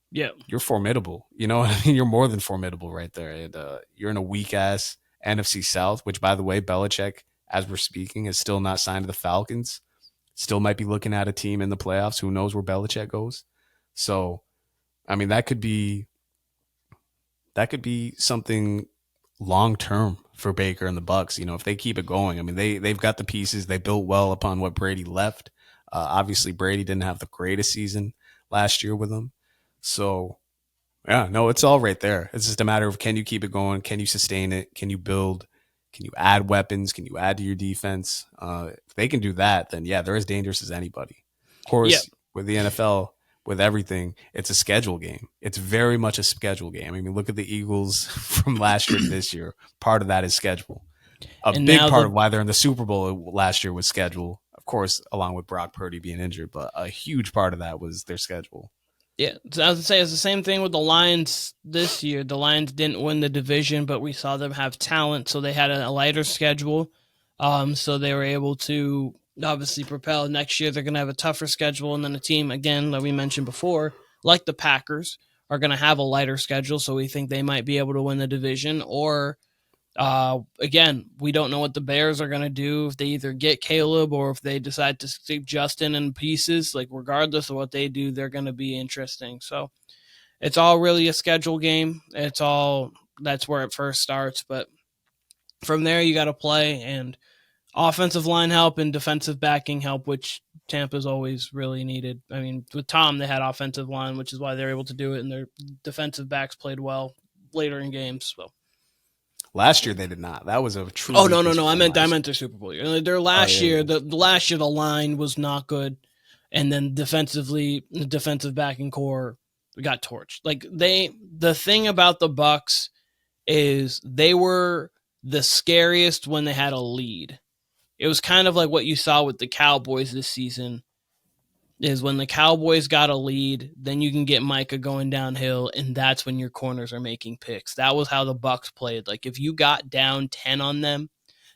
Yeah, you're formidable. You know what I mean? You're more than formidable right there. And you're in a weak ass NFC South, which, by the way, Belichick, as we're speaking, is still not signed to the Falcons. Still might be looking at a team in the playoffs. Who knows where Belichick goes? So, I mean, that could be something long term for Baker and the Bucs. If they keep it going, I mean, they've got the pieces. They built well upon what Brady left. Obviously, Brady didn't have the greatest season last year with them. So, yeah, no, it's all right there. It's just a matter of, can you keep it going? Can you sustain it? Can you build? Can you add weapons? Can you add to your defense? If they can do that, then, yeah, they're as dangerous as anybody. Of course, with the NFL, with everything, it's a schedule game. It's very much a schedule game. I mean, look at the Eagles from last year to this year. Part of that is schedule. A big part of why they're in the Super Bowl last year was schedule, of course, along with Brock Purdy being injured. But a huge part of that was their schedule. Yeah, so I was going to say, it's the same thing with the Lions this year. The Lions didn't win the division, but we saw them have talent, so they had a lighter schedule. So they were able to obviously propel. Next year, they're going to have a tougher schedule, and then a team, again, that we mentioned before, like the Packers, are going to have a lighter schedule, so we think they might be able to win the division. Or, again, we don't know what the Bears are going to do, if they either get Caleb or if they decide to stick Justin in pieces. Like, regardless of what they do, they're going to be interesting. So it's all really a schedule game. That's where it first starts. But from there, you got to play, and offensive line help and defensive backing help, which Tampa's always really needed. I mean, with Tom, they had offensive line, which is why they're able to do it, and their defensive backs played well later in games. So last year they did not. That was a true. Oh no! I meant their Super Bowl year. Their last year, the last year the line was not good, and then defensively, the defensive backing core got torched. Like the thing about the Bucs is they were the scariest when they had a lead. It was kind of like what you saw with the Cowboys this season, is when the Cowboys got a lead, then you can get Micah going downhill, and that's when your corners are making picks. That was how the Bucs played. Like, if you got down 10 on them,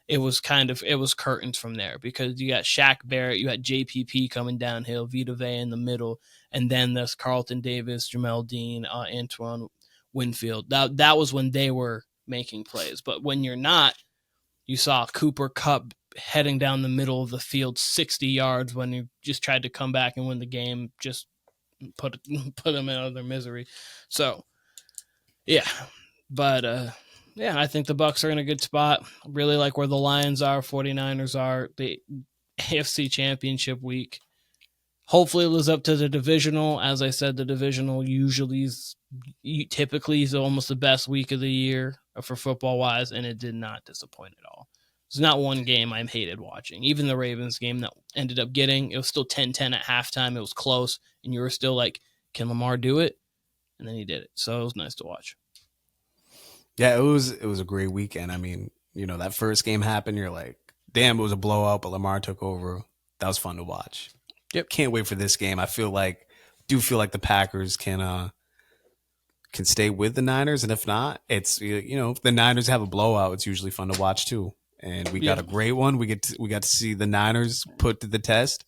it was curtains from there, because you got Shaq Barrett, you had JPP coming downhill, Vita Vea in the middle, and then there's Carlton Davis, Jamel Dean, Antoine Winfield. That was when they were making plays. But when you're not, you saw Cooper Kupp heading down the middle of the field 60 yards when you just tried to come back and win the game, just put them out of their misery. So, yeah. But, I think the Bucs are in a good spot. Really like where the Lions are, 49ers are, the AFC Championship week. Hopefully it lives up to the divisional. As I said, the divisional typically is almost the best week of the year for football-wise, and it did not disappoint at all. There's not one game I hated watching. Even the Ravens game that ended up it was still 10-10 at halftime. It was close, and you were still like, can Lamar do it? And then he did it. So it was nice to watch. Yeah, it was a great weekend. I mean, that first game happened, you're like, damn, it was a blowout, but Lamar took over. That was fun to watch. Yep. Can't wait for this game. I feel like the Packers can stay with the Niners, and if not, it's if the Niners have a blowout, it's usually fun to watch too. And we got a great one. We got to see the Niners put to the test.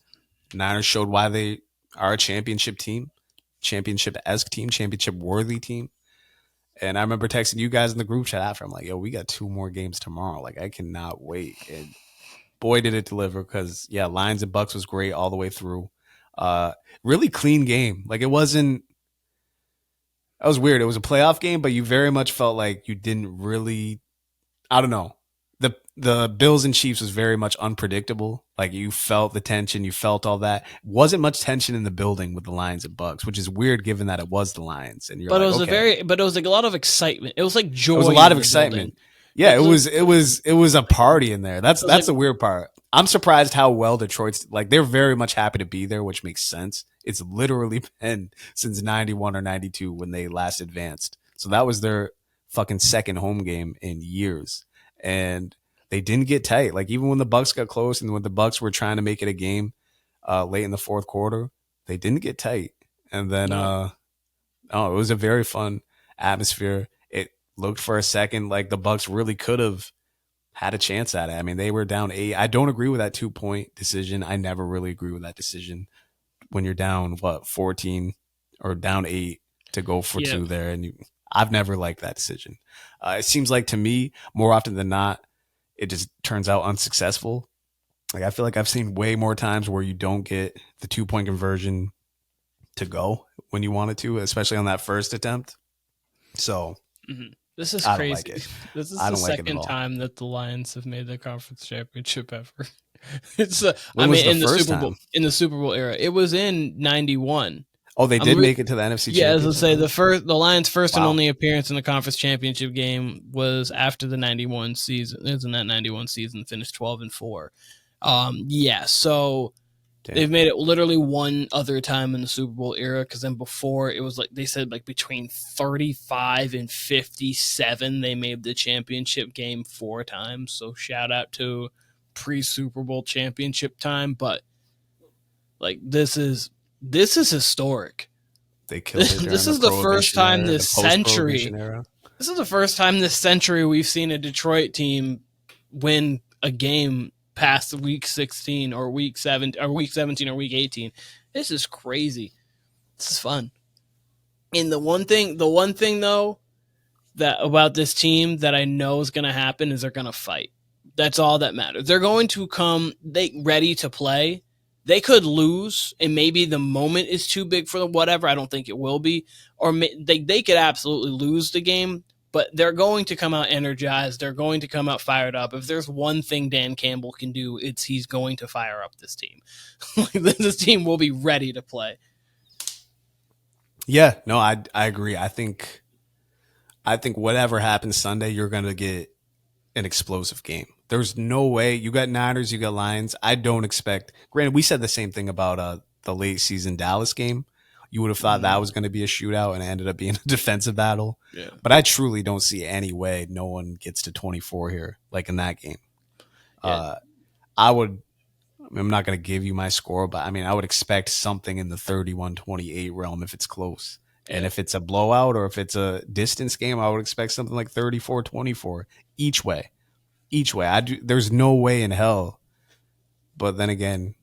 The Niners showed why they are a championship team, championship-esque team, championship-worthy team. And I remember texting you guys in the group chat after. I'm like, yo, we got 2 more games tomorrow. Like, I cannot wait. And boy, did it deliver, because, Lions and Bucks was great all the way through. Really clean game. Like, it wasn't – that was weird. It was a playoff game, but you very much felt like you didn't really – I don't know. The Bills and Chiefs was very much unpredictable. Like, you felt the tension, you felt all that. Wasn't much tension in the building with the Lions and Bucks, which is weird given that it was the Lions. And it was a lot of excitement. It was like a lot of excitement. It was a lot of excitement. Yeah, it was a party in there. That's the weird part. I'm surprised how well Detroit's like. They're very much happy to be there, which makes sense. It's literally been since 91 or 92 when they last advanced. So that was their fucking second home game in years. And they didn't get tight. Like even when the Bucks got close and when the Bucks were trying to make it a game late in the fourth quarter, they didn't get tight. And then it was a very fun atmosphere. It looked for a second like the Bucks really could have had a chance at it. I mean, they were down 8. I don't agree with that 2-point decision. I never really agree with that decision when you're down 14 or down 8 to go for 2 there. And I've never liked that decision. It seems like to me, more often than not, it just turns out unsuccessful. Like I feel like I've seen way more times where you don't get the 2-point conversion to go when you wanted to, especially on that first attempt. So this is crazy. Like this is the second time that the Lions have made the conference championship ever. It's in the Super Bowl era. It was in 91. Oh, they did make it to the NFC championship. Yeah, as I say, the Lions' first and only appearance in the conference championship game was after the 91 season. It was in that 91 season, finished 12-4. So damn. They've made it literally one other time in the Super Bowl era, because then before it was like they said like between 35 and 57 they made the championship game 4 times. So shout out to pre-Super Bowl championship time, but like this is historic. They killed it. This is the first time this century. This is the first time this century we've seen a Detroit team win a game past week 16 or week 7 or week 17 or week 18. This is crazy. This is fun. And the one thing though that about this team that I know is going to happen is they're going to fight. That's all that matters. They're going to come ready to play. They could lose, and maybe the moment is too big for them, whatever. I don't think it will be. Or they could absolutely lose the game, but they're going to come out energized. They're going to come out fired up. If there's one thing Dan Campbell can do, it's he's going to fire up this team. This team will be ready to play. Yeah, no, I agree. I think whatever happens Sunday, you're going to get an explosive game. There's no way. You got Niners, you got Lions. I don't expect. Granted, we said the same thing about the late season Dallas game. You would have thought that was going to be a shootout, and it ended up being a defensive battle. Yeah. But I truly don't see any way no one gets to 24 here, like in that game. Yeah. I'm not going to give you my score, but I mean, I would expect something in the 31-28 realm if it's close. Yeah. And if it's a blowout or if it's a distance game, I would expect something like 34-24 each way. There's no way in hell. But then again,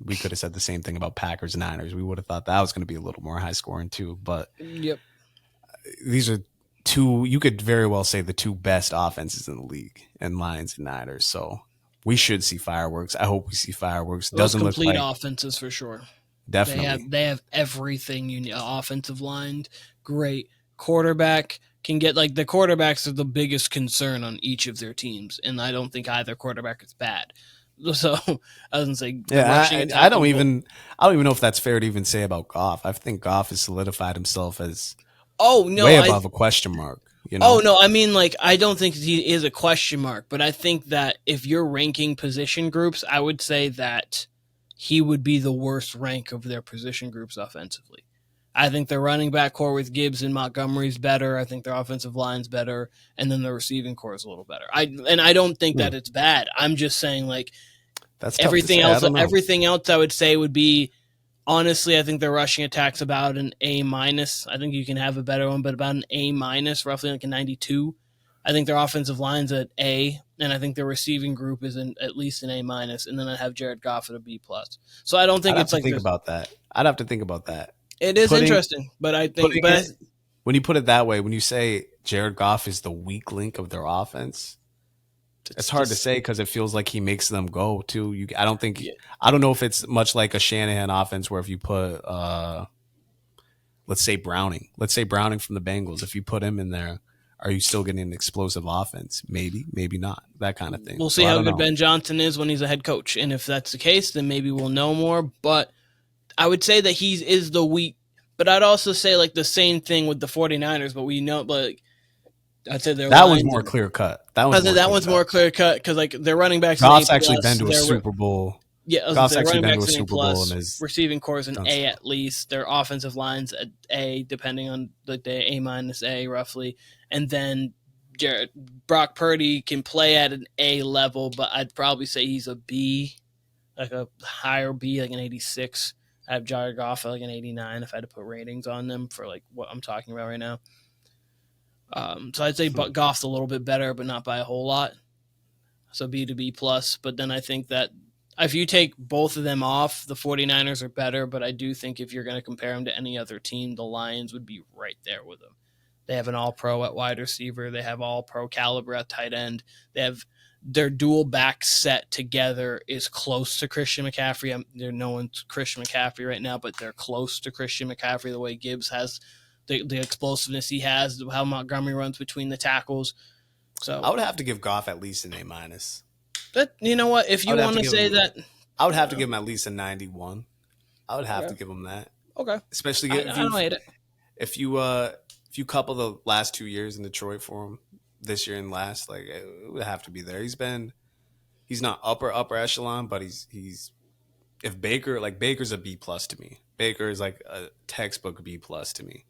we could have said the same thing about Packers and Niners. We would have thought that was going to be a little more high scoring too. But these are two, you could very well say the two best offenses in the league, and Lions and Niners. So we should see fireworks. I hope we see fireworks. Those doesn't complete look like offenses for sure. Definitely. They have everything you need. Offensive line, great. Quarterback can get, like, the quarterbacks are the biggest concern on each of their teams, and I don't think either quarterback is bad. So I was gonna say, I don't even know if that's fair to even say about Goff. I think Goff has solidified himself as way above a question mark. You know? Oh no, I mean, like, I don't think he is a question mark, but I think that if you're ranking position groups, I would say that he would be the worst rank of their position groups offensively. I think their running back core with Gibbs and Montgomery's better. I think their offensive line's better, and then the receiving core is a little better. I don't think that it's bad. I'm just saying, like, that's everything else. Everything else I would say would be, honestly, I think their rushing attack's about an A-. I think you can have a better one, but about an A-, roughly like a 92. I think their offensive line's at A, and I think their receiving group is at least an A-, and then I have Jared Goff at a B+. So I don't think it's like about that. I'd have to think about that. It is interesting, but I think when you put it that way, when you say Jared Goff is the weak link of their offense, it's hard to say because it feels like he makes them go too. I don't know if it's much like a Shanahan offense where if you put, let's say Browning from the Bengals, if you put him in there, are you still getting an explosive offense? Maybe, maybe not. That kind of thing. We'll see how good Ben Johnson is when he's a head coach, and if that's the case, then maybe we'll know more. But I would say that he is the weak, but I'd also say like the same thing with the 49ers, but we know, like, I'd say that was more clear cut. That one's more clear cut because like their running backs. Goff's actually been to a Super Bowl. Yeah, Goff's actually been to a Super Bowl, and his receiving core is an A at least. Their offensive line's an A, depending on the day, A-, roughly. And then Brock Purdy can play at an A level, but I'd probably say he's a B, like a higher B, like an 86. I have Jared Goff at like an 89 if I had to put ratings on them for like what I'm talking about right now. So I'd say Goff's a little bit better, but not by a whole lot. So B to B plus. But then I think that if you take both of them off, the 49ers are better. But I do think if you're going to compare them to any other team, the Lions would be right there with them. They have an all-pro at wide receiver. They have all-pro caliber at tight end. They have their dual back set together is close to Christian McCaffrey. They're no one's Christian McCaffrey right now, but they're close to Christian McCaffrey the way Gibbs has the explosiveness he has, how Montgomery runs between the tackles. So I would have to give Goff at least an A-. But you know what? If you want to say that, I would have to give him at least a 91. I would have to give him that. Okay. Especially I don't hate it. If you couple the last 2 years in Detroit for him, this year and last, like it would have to be there. He's not upper echelon, but he's if Baker's a B plus to me. Baker is like a textbook B plus to me.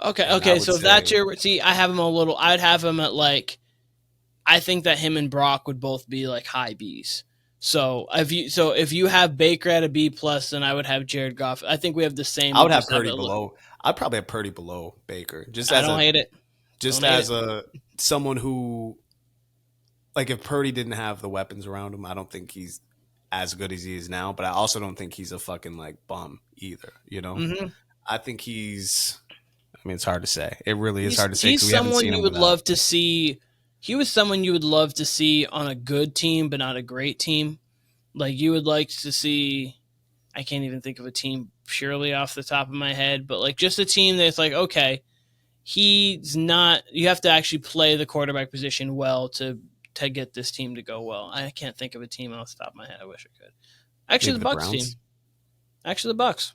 Okay. So if that's I have him I'd have him at like, I think that him and Brock would both be like high Bs. So if you have Baker at a B plus, then I would have Jared Goff. I think we have the same. I would have Purdy below. I'd probably have Purdy below Baker. I don't hate it. Just as someone who, like, if Purdy didn't have the weapons around him, I don't think he's as good as he is now. But I also don't think he's a fucking like bum either. You know, I think he's. I mean, it's hard to say. It really is hard to say. He's someone you would love to see. He was someone you would love to see on a good team, but not a great team. Like you would like to see. I can't even think of a team purely off the top of my head, but like just a team that's like, okay, he's not. You have to actually play the quarterback position well to get this team to go well. I can't think of a team off the top of my head. I wish I could. Actually, the Bucs team. Actually, the Bucs.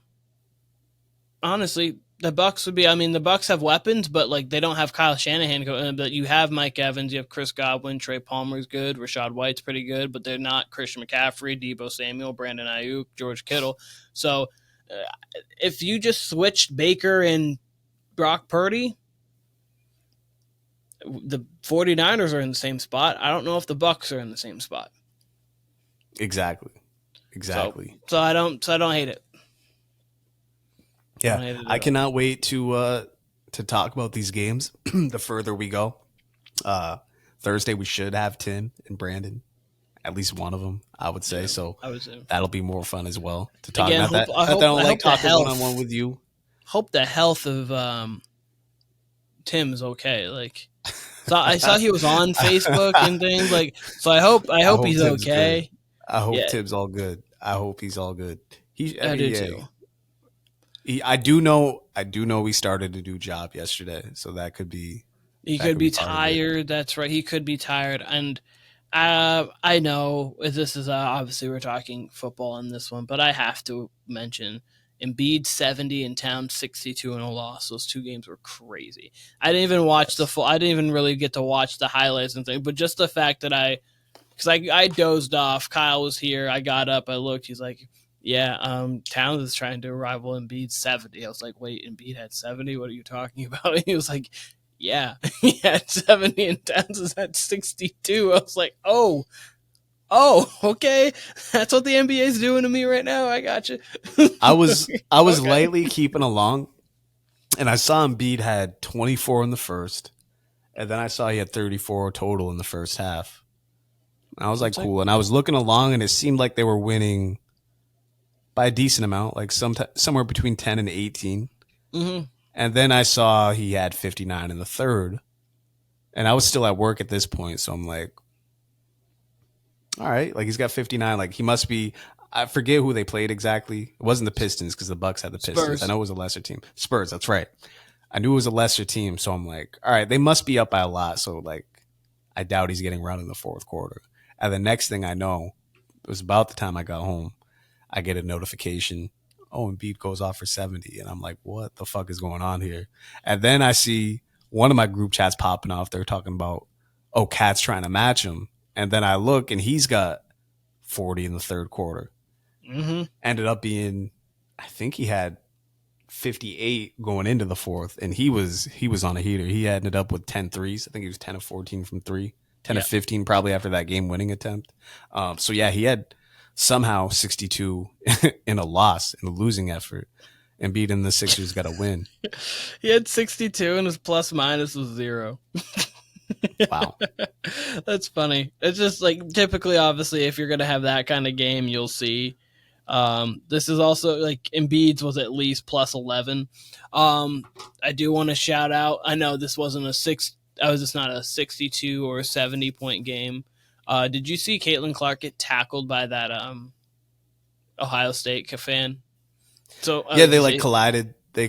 Honestly, the Bucs would be. I mean, the Bucs have weapons, but like they don't have Kyle Shanahan. But you have Mike Evans, you have Chris Godwin, Trey Palmer's good, Rashad White's pretty good, but they're not Christian McCaffrey, Deebo Samuel, Brandon Ayuk, George Kittle. So if you just switched Baker and Brock Purdy, the 49ers are in the same spot. I don't know if the Bucs are in the same spot. Exactly. So I don't hate it. Yeah, I cannot wait to talk about these games. The further we go, Thursday we should have Tim and Brandon, at least one of them, I would say. So that'll be more fun as well to talk about that. I don't like talking one-on-one with you. Hope the health of Tim is okay. Like, so I saw he was on Facebook and things like. So I hope he's Tim's okay. Good. I hope Tim's all good. I hope he's all good. I do too. I do know he started a new job yesterday, so that could be. He could be tired. That's right. He could be tired, and I know this is obviously we're talking football on this one, but I have to mention Embiid 70 and Towns 62 and a loss. Those two games were crazy. I didn't even watch I didn't even really get to watch the highlights and things, but just the fact that because I dozed off. Kyle was here. I got up. I looked. He's like. Yeah, Towns is trying to rival Embiid 70. I was like, wait, Embiid had 70? What are you talking about? And he was like, yeah, he had 70 and Towns is at 62. I was like, oh, okay. That's what the NBA is doing to me right now. I got you. I was lightly keeping along, and I saw Embiid had 24 in the first, and then I saw he had 34 total in the first half. I was like, cool. And I was looking along, and it seemed like they were winning by a decent amount, like somewhere between 10 and 18. Mm-hmm. And then I saw he had 59 in the third. And I was still at work at this point, so I'm like, all right, like he's got 59. Like he must be, I forget who they played exactly. It wasn't the Pistons because the Bucks had the Pistons. Spurs. I know it was a lesser team. Spurs, that's right. I knew it was a lesser team, so I'm like, all right, they must be up by a lot. So like, I doubt he's getting run in the fourth quarter. And the next thing I know, it was about the time I got home. I get a notification, Embiid goes off for 70. And I'm like, what the fuck is going on here? And then I see one of my group chats popping off. They're talking about, oh, Cat's trying to match him. And then I look and he's got 40 in the third quarter. Mm-hmm. Ended up being, I think he had 58 going into the fourth, and he was on a heater. He ended up with 10 threes. I think he was 10 of 14 from three, 10 of 15 probably after that game-winning attempt. So, yeah, he had somehow 62 in a loss, in a losing effort, and beating the Sixers got a win. He had 62, and his plus-minus was 0. Wow. That's funny. It's just like typically, obviously, if you're going to have that kind of game, you'll see. This is also like Embiid's was at least plus 11. I do want to shout out. I know this wasn't just not a 62 or a 70 point game. Did you see Caitlin Clark get tackled by that Ohio State fan? So yeah, they collided. I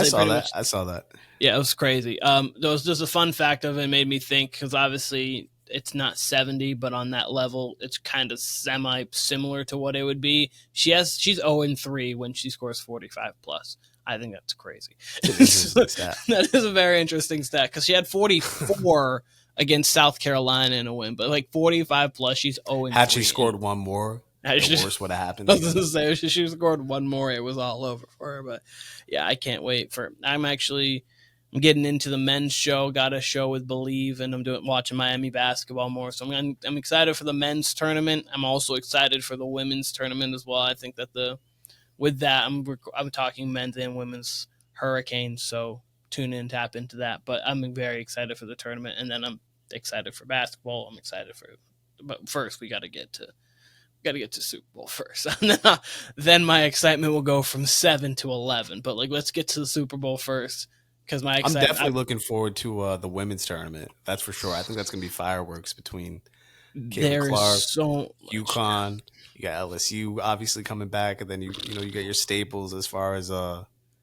saw that. I saw that. Yeah, it was crazy. There was just a fun fact of it made me think, because obviously it's not 70, but on that level, it's kind of semi-similar to what it would be. She's 0-3 when she scores 45 plus. I think that's crazy. That is a very interesting stat, because she had 44 against South Carolina in a win, but like 45 plus, she's 0-3. Had she scored one more, the worst would have happened. I was going to say, if she scored one more, it was all over for her. But yeah, I can't wait for. I'm getting into the men's show. Got a show with Believe, and I'm watching Miami basketball more. So I'm excited for the men's tournament. I'm also excited for the women's tournament as well. I think that I'm talking men's and women's Hurricanes. So tune in, tap into that. But I'm very excited for the tournament, and then I'm excited for basketball. I'm excited but first we got to get to Super Bowl first. Then my excitement will go from 7 to 11. But let's get to the Super Bowl first, because I'm definitely looking forward to the women's tournament. That's for sure. I think that's going to be fireworks between Caitlin Clark, UConn. You got LSU obviously coming back, and then you got your staples as far as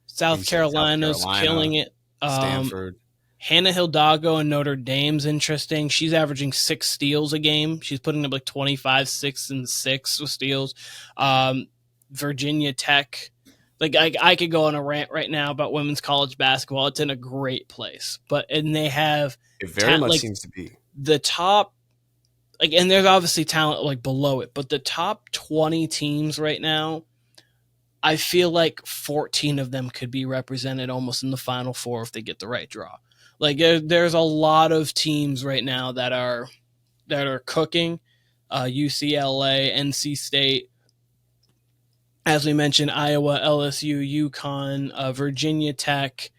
South Carolina's killing it. Stanford. Hannah Hidalgo and Notre Dame's interesting. She's averaging 6 steals a game. She's putting up like 25, 6, and 6 with steals. Virginia Tech. I could go on a rant right now about women's college basketball. It's in a great place. And they have it very much seems to be the top, and there's obviously talent below it, but the top 20 teams right now, I feel like 14 of them could be represented almost in the Final Four if they get the right draw. There's a lot of teams right now that are cooking. UCLA, NC State, as we mentioned, Iowa, LSU, UConn, Virginia Tech.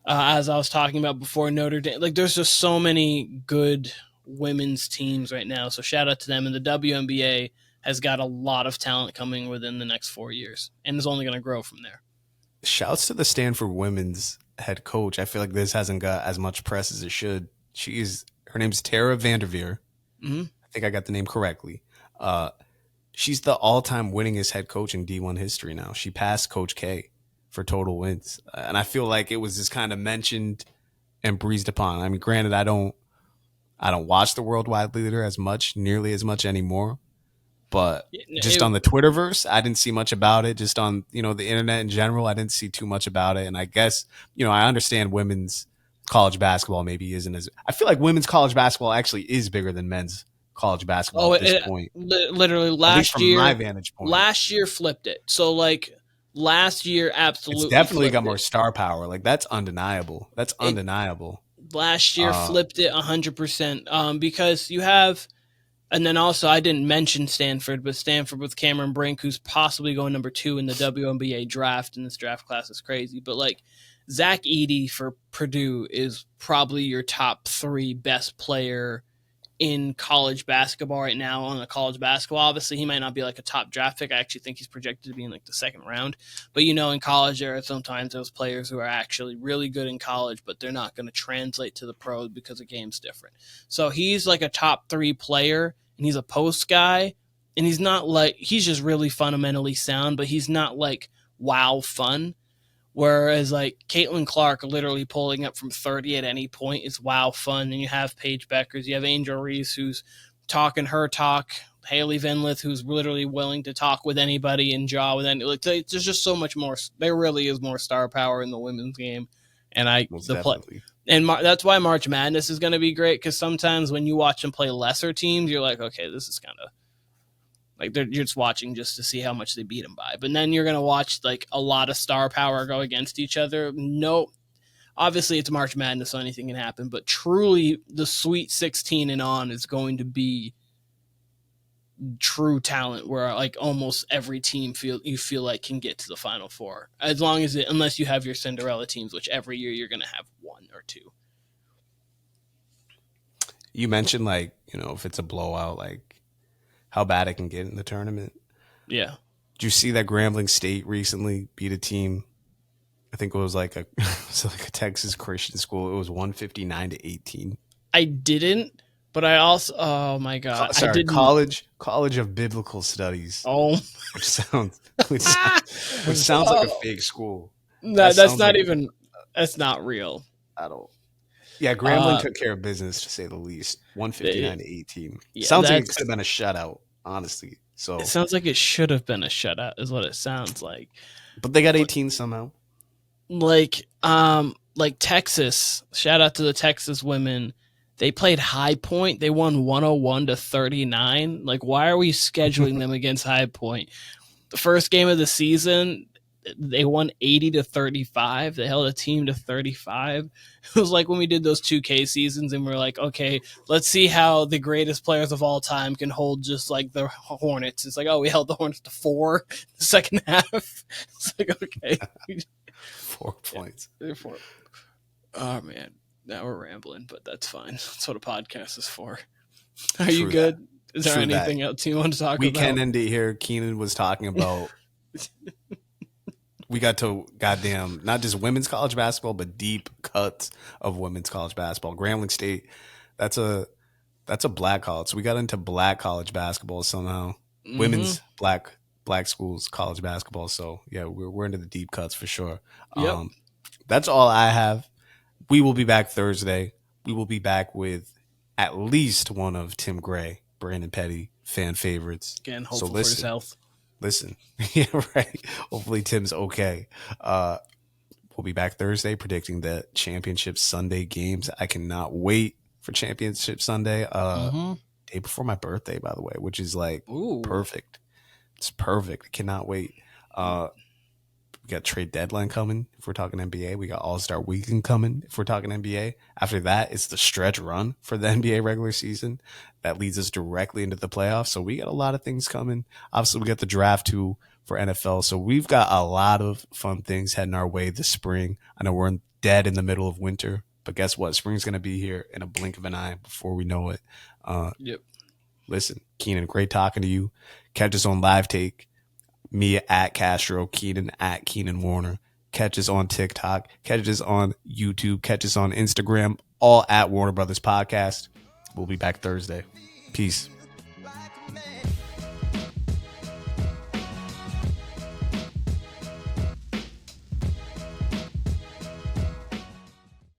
As I was talking about before, Notre Dame. There's just so many good women's teams right now. So shout out to them. And the WNBA has got a lot of talent coming within the next 4 years, and is only going to grow from there. Shouts to the Stanford women's head coach. I feel like this hasn't got as much press as it should. Her name's Tara Vanderveer. Mm-hmm. I think I got the name correctly. She's the all-time winningest head coach in D1 history now. She passed Coach K for total wins. And I feel like it was just kind of mentioned and breezed upon. I mean, granted, I don't watch the Worldwide Leader nearly as much anymore. But just on the Twitterverse, I didn't see much about it. Just on, the internet in general, I didn't see too much about it. And I guess, I understand women's college basketball maybe isn't as – I feel like women's college basketball actually is bigger than men's college basketball at this point. Literally last year – from my vantage point. Last year flipped it. So, last year absolutely it's definitely got more star power. That's undeniable. That's undeniable. Last year flipped it 100% because you have – and then also, I didn't mention Stanford, but Stanford with Cameron Brink, who's possibly going number 2 in the WNBA draft, and this draft class is crazy. But Zach Edey for Purdue is probably your top 3 best player in college basketball right now on the college basketball. Obviously, he might not be a top draft pick. I actually think he's projected to be in the second round. But in college, there are sometimes those players who are actually really good in college, but they're not going to translate to the pros because the game's different. So he's a top 3 player, and he's a post guy, and he's not he's just really fundamentally sound, but he's not wow fun. Whereas Caitlin Clark literally pulling up from 30 at any point is wow fun. And you have Paige Beckers, you have Angel Reese who's talking her talk, Haley Vinlith who's literally willing to talk with anybody and jaw with any. There's just so much more. There really is more star power in the women's game, And definitely. That's why March Madness is going to be great, because sometimes when you watch them play lesser teams, you're like, okay, this is kind of like you're just watching just to see how much they beat them by. But then you're going to watch like a lot of star power go against each other. No, obviously it's March Madness, so anything can happen. But truly, the Sweet 16 and on is going to be true talent, where like almost every team you feel like can get to the Final Four, unless you have your Cinderella teams, which every year you're going to have one or two. You mentioned like, if it's a blowout, like how bad it can get in the tournament. Yeah. Did you see that Grambling State recently beat a team? I think it was like a Texas Christian school. It was 159-18. I didn't, but I also, oh my God. College of Biblical Studies. Oh, which sounds like a fake school. That's not real at all. Yeah, Grambling took care of business, to say the least. 159-18. Sounds like it could have been a shutout, honestly. So it sounds like it should have been a shutout, is what it sounds like. But they got 18 somehow. Like Texas. Shout out to the Texas women. They played High Point. They won 101-39. Like, why are we scheduling them against High Point? The first game of the season, they won 80-35. They held a team to 35. It was like when we did those 2K seasons and we're like, okay, let's see how the greatest players of all time can hold just like the Hornets. It's like, oh, we held the Hornets to 4 the second half. It's like, okay. 4 points. Yeah, 4. Oh, man. Now we're rambling, but that's fine. That's what a podcast is for. Are you good? Is there anything else you want to talk about? We can end it here. Keenan was talking about we got to goddamn not just women's college basketball, but deep cuts of women's college basketball. Grambling State, that's a black college. So we got into black college basketball somehow. Mm-hmm. Women's black schools college basketball. So yeah, we're into the deep cuts for sure. Yep. That's all I have. We will be back Thursday. We will be back with at least one of Tim Gray, Brandon Petty fan favorites. Again, hopefully for his health. Listen, yeah, right. Hopefully Tim's okay. We'll be back Thursday predicting the Championship Sunday games. I cannot wait for Championship Sunday. Day before my birthday, by the way, which is like perfect. It's perfect. I cannot wait. We got trade deadline coming if we're talking NBA. We got All-Star Weekend coming if we're talking NBA. After that, it's the stretch run for the NBA regular season. That leads us directly into the playoffs. So we got a lot of things coming. Obviously, we got the draft too for NFL. So we've got a lot of fun things heading our way this spring. I know we're dead in the middle of winter, but guess what? Spring's going to be here in a blink of an eye before we know it. Yep. Listen, Keenan, great talking to you. Catch us on Live Take. Me at Castro, Keenan at Keenan Warner. Catch us on TikTok. Catch us on YouTube. Catch us on Instagram. All at Warner Brothas Podcast. We'll be back Thursday. Peace.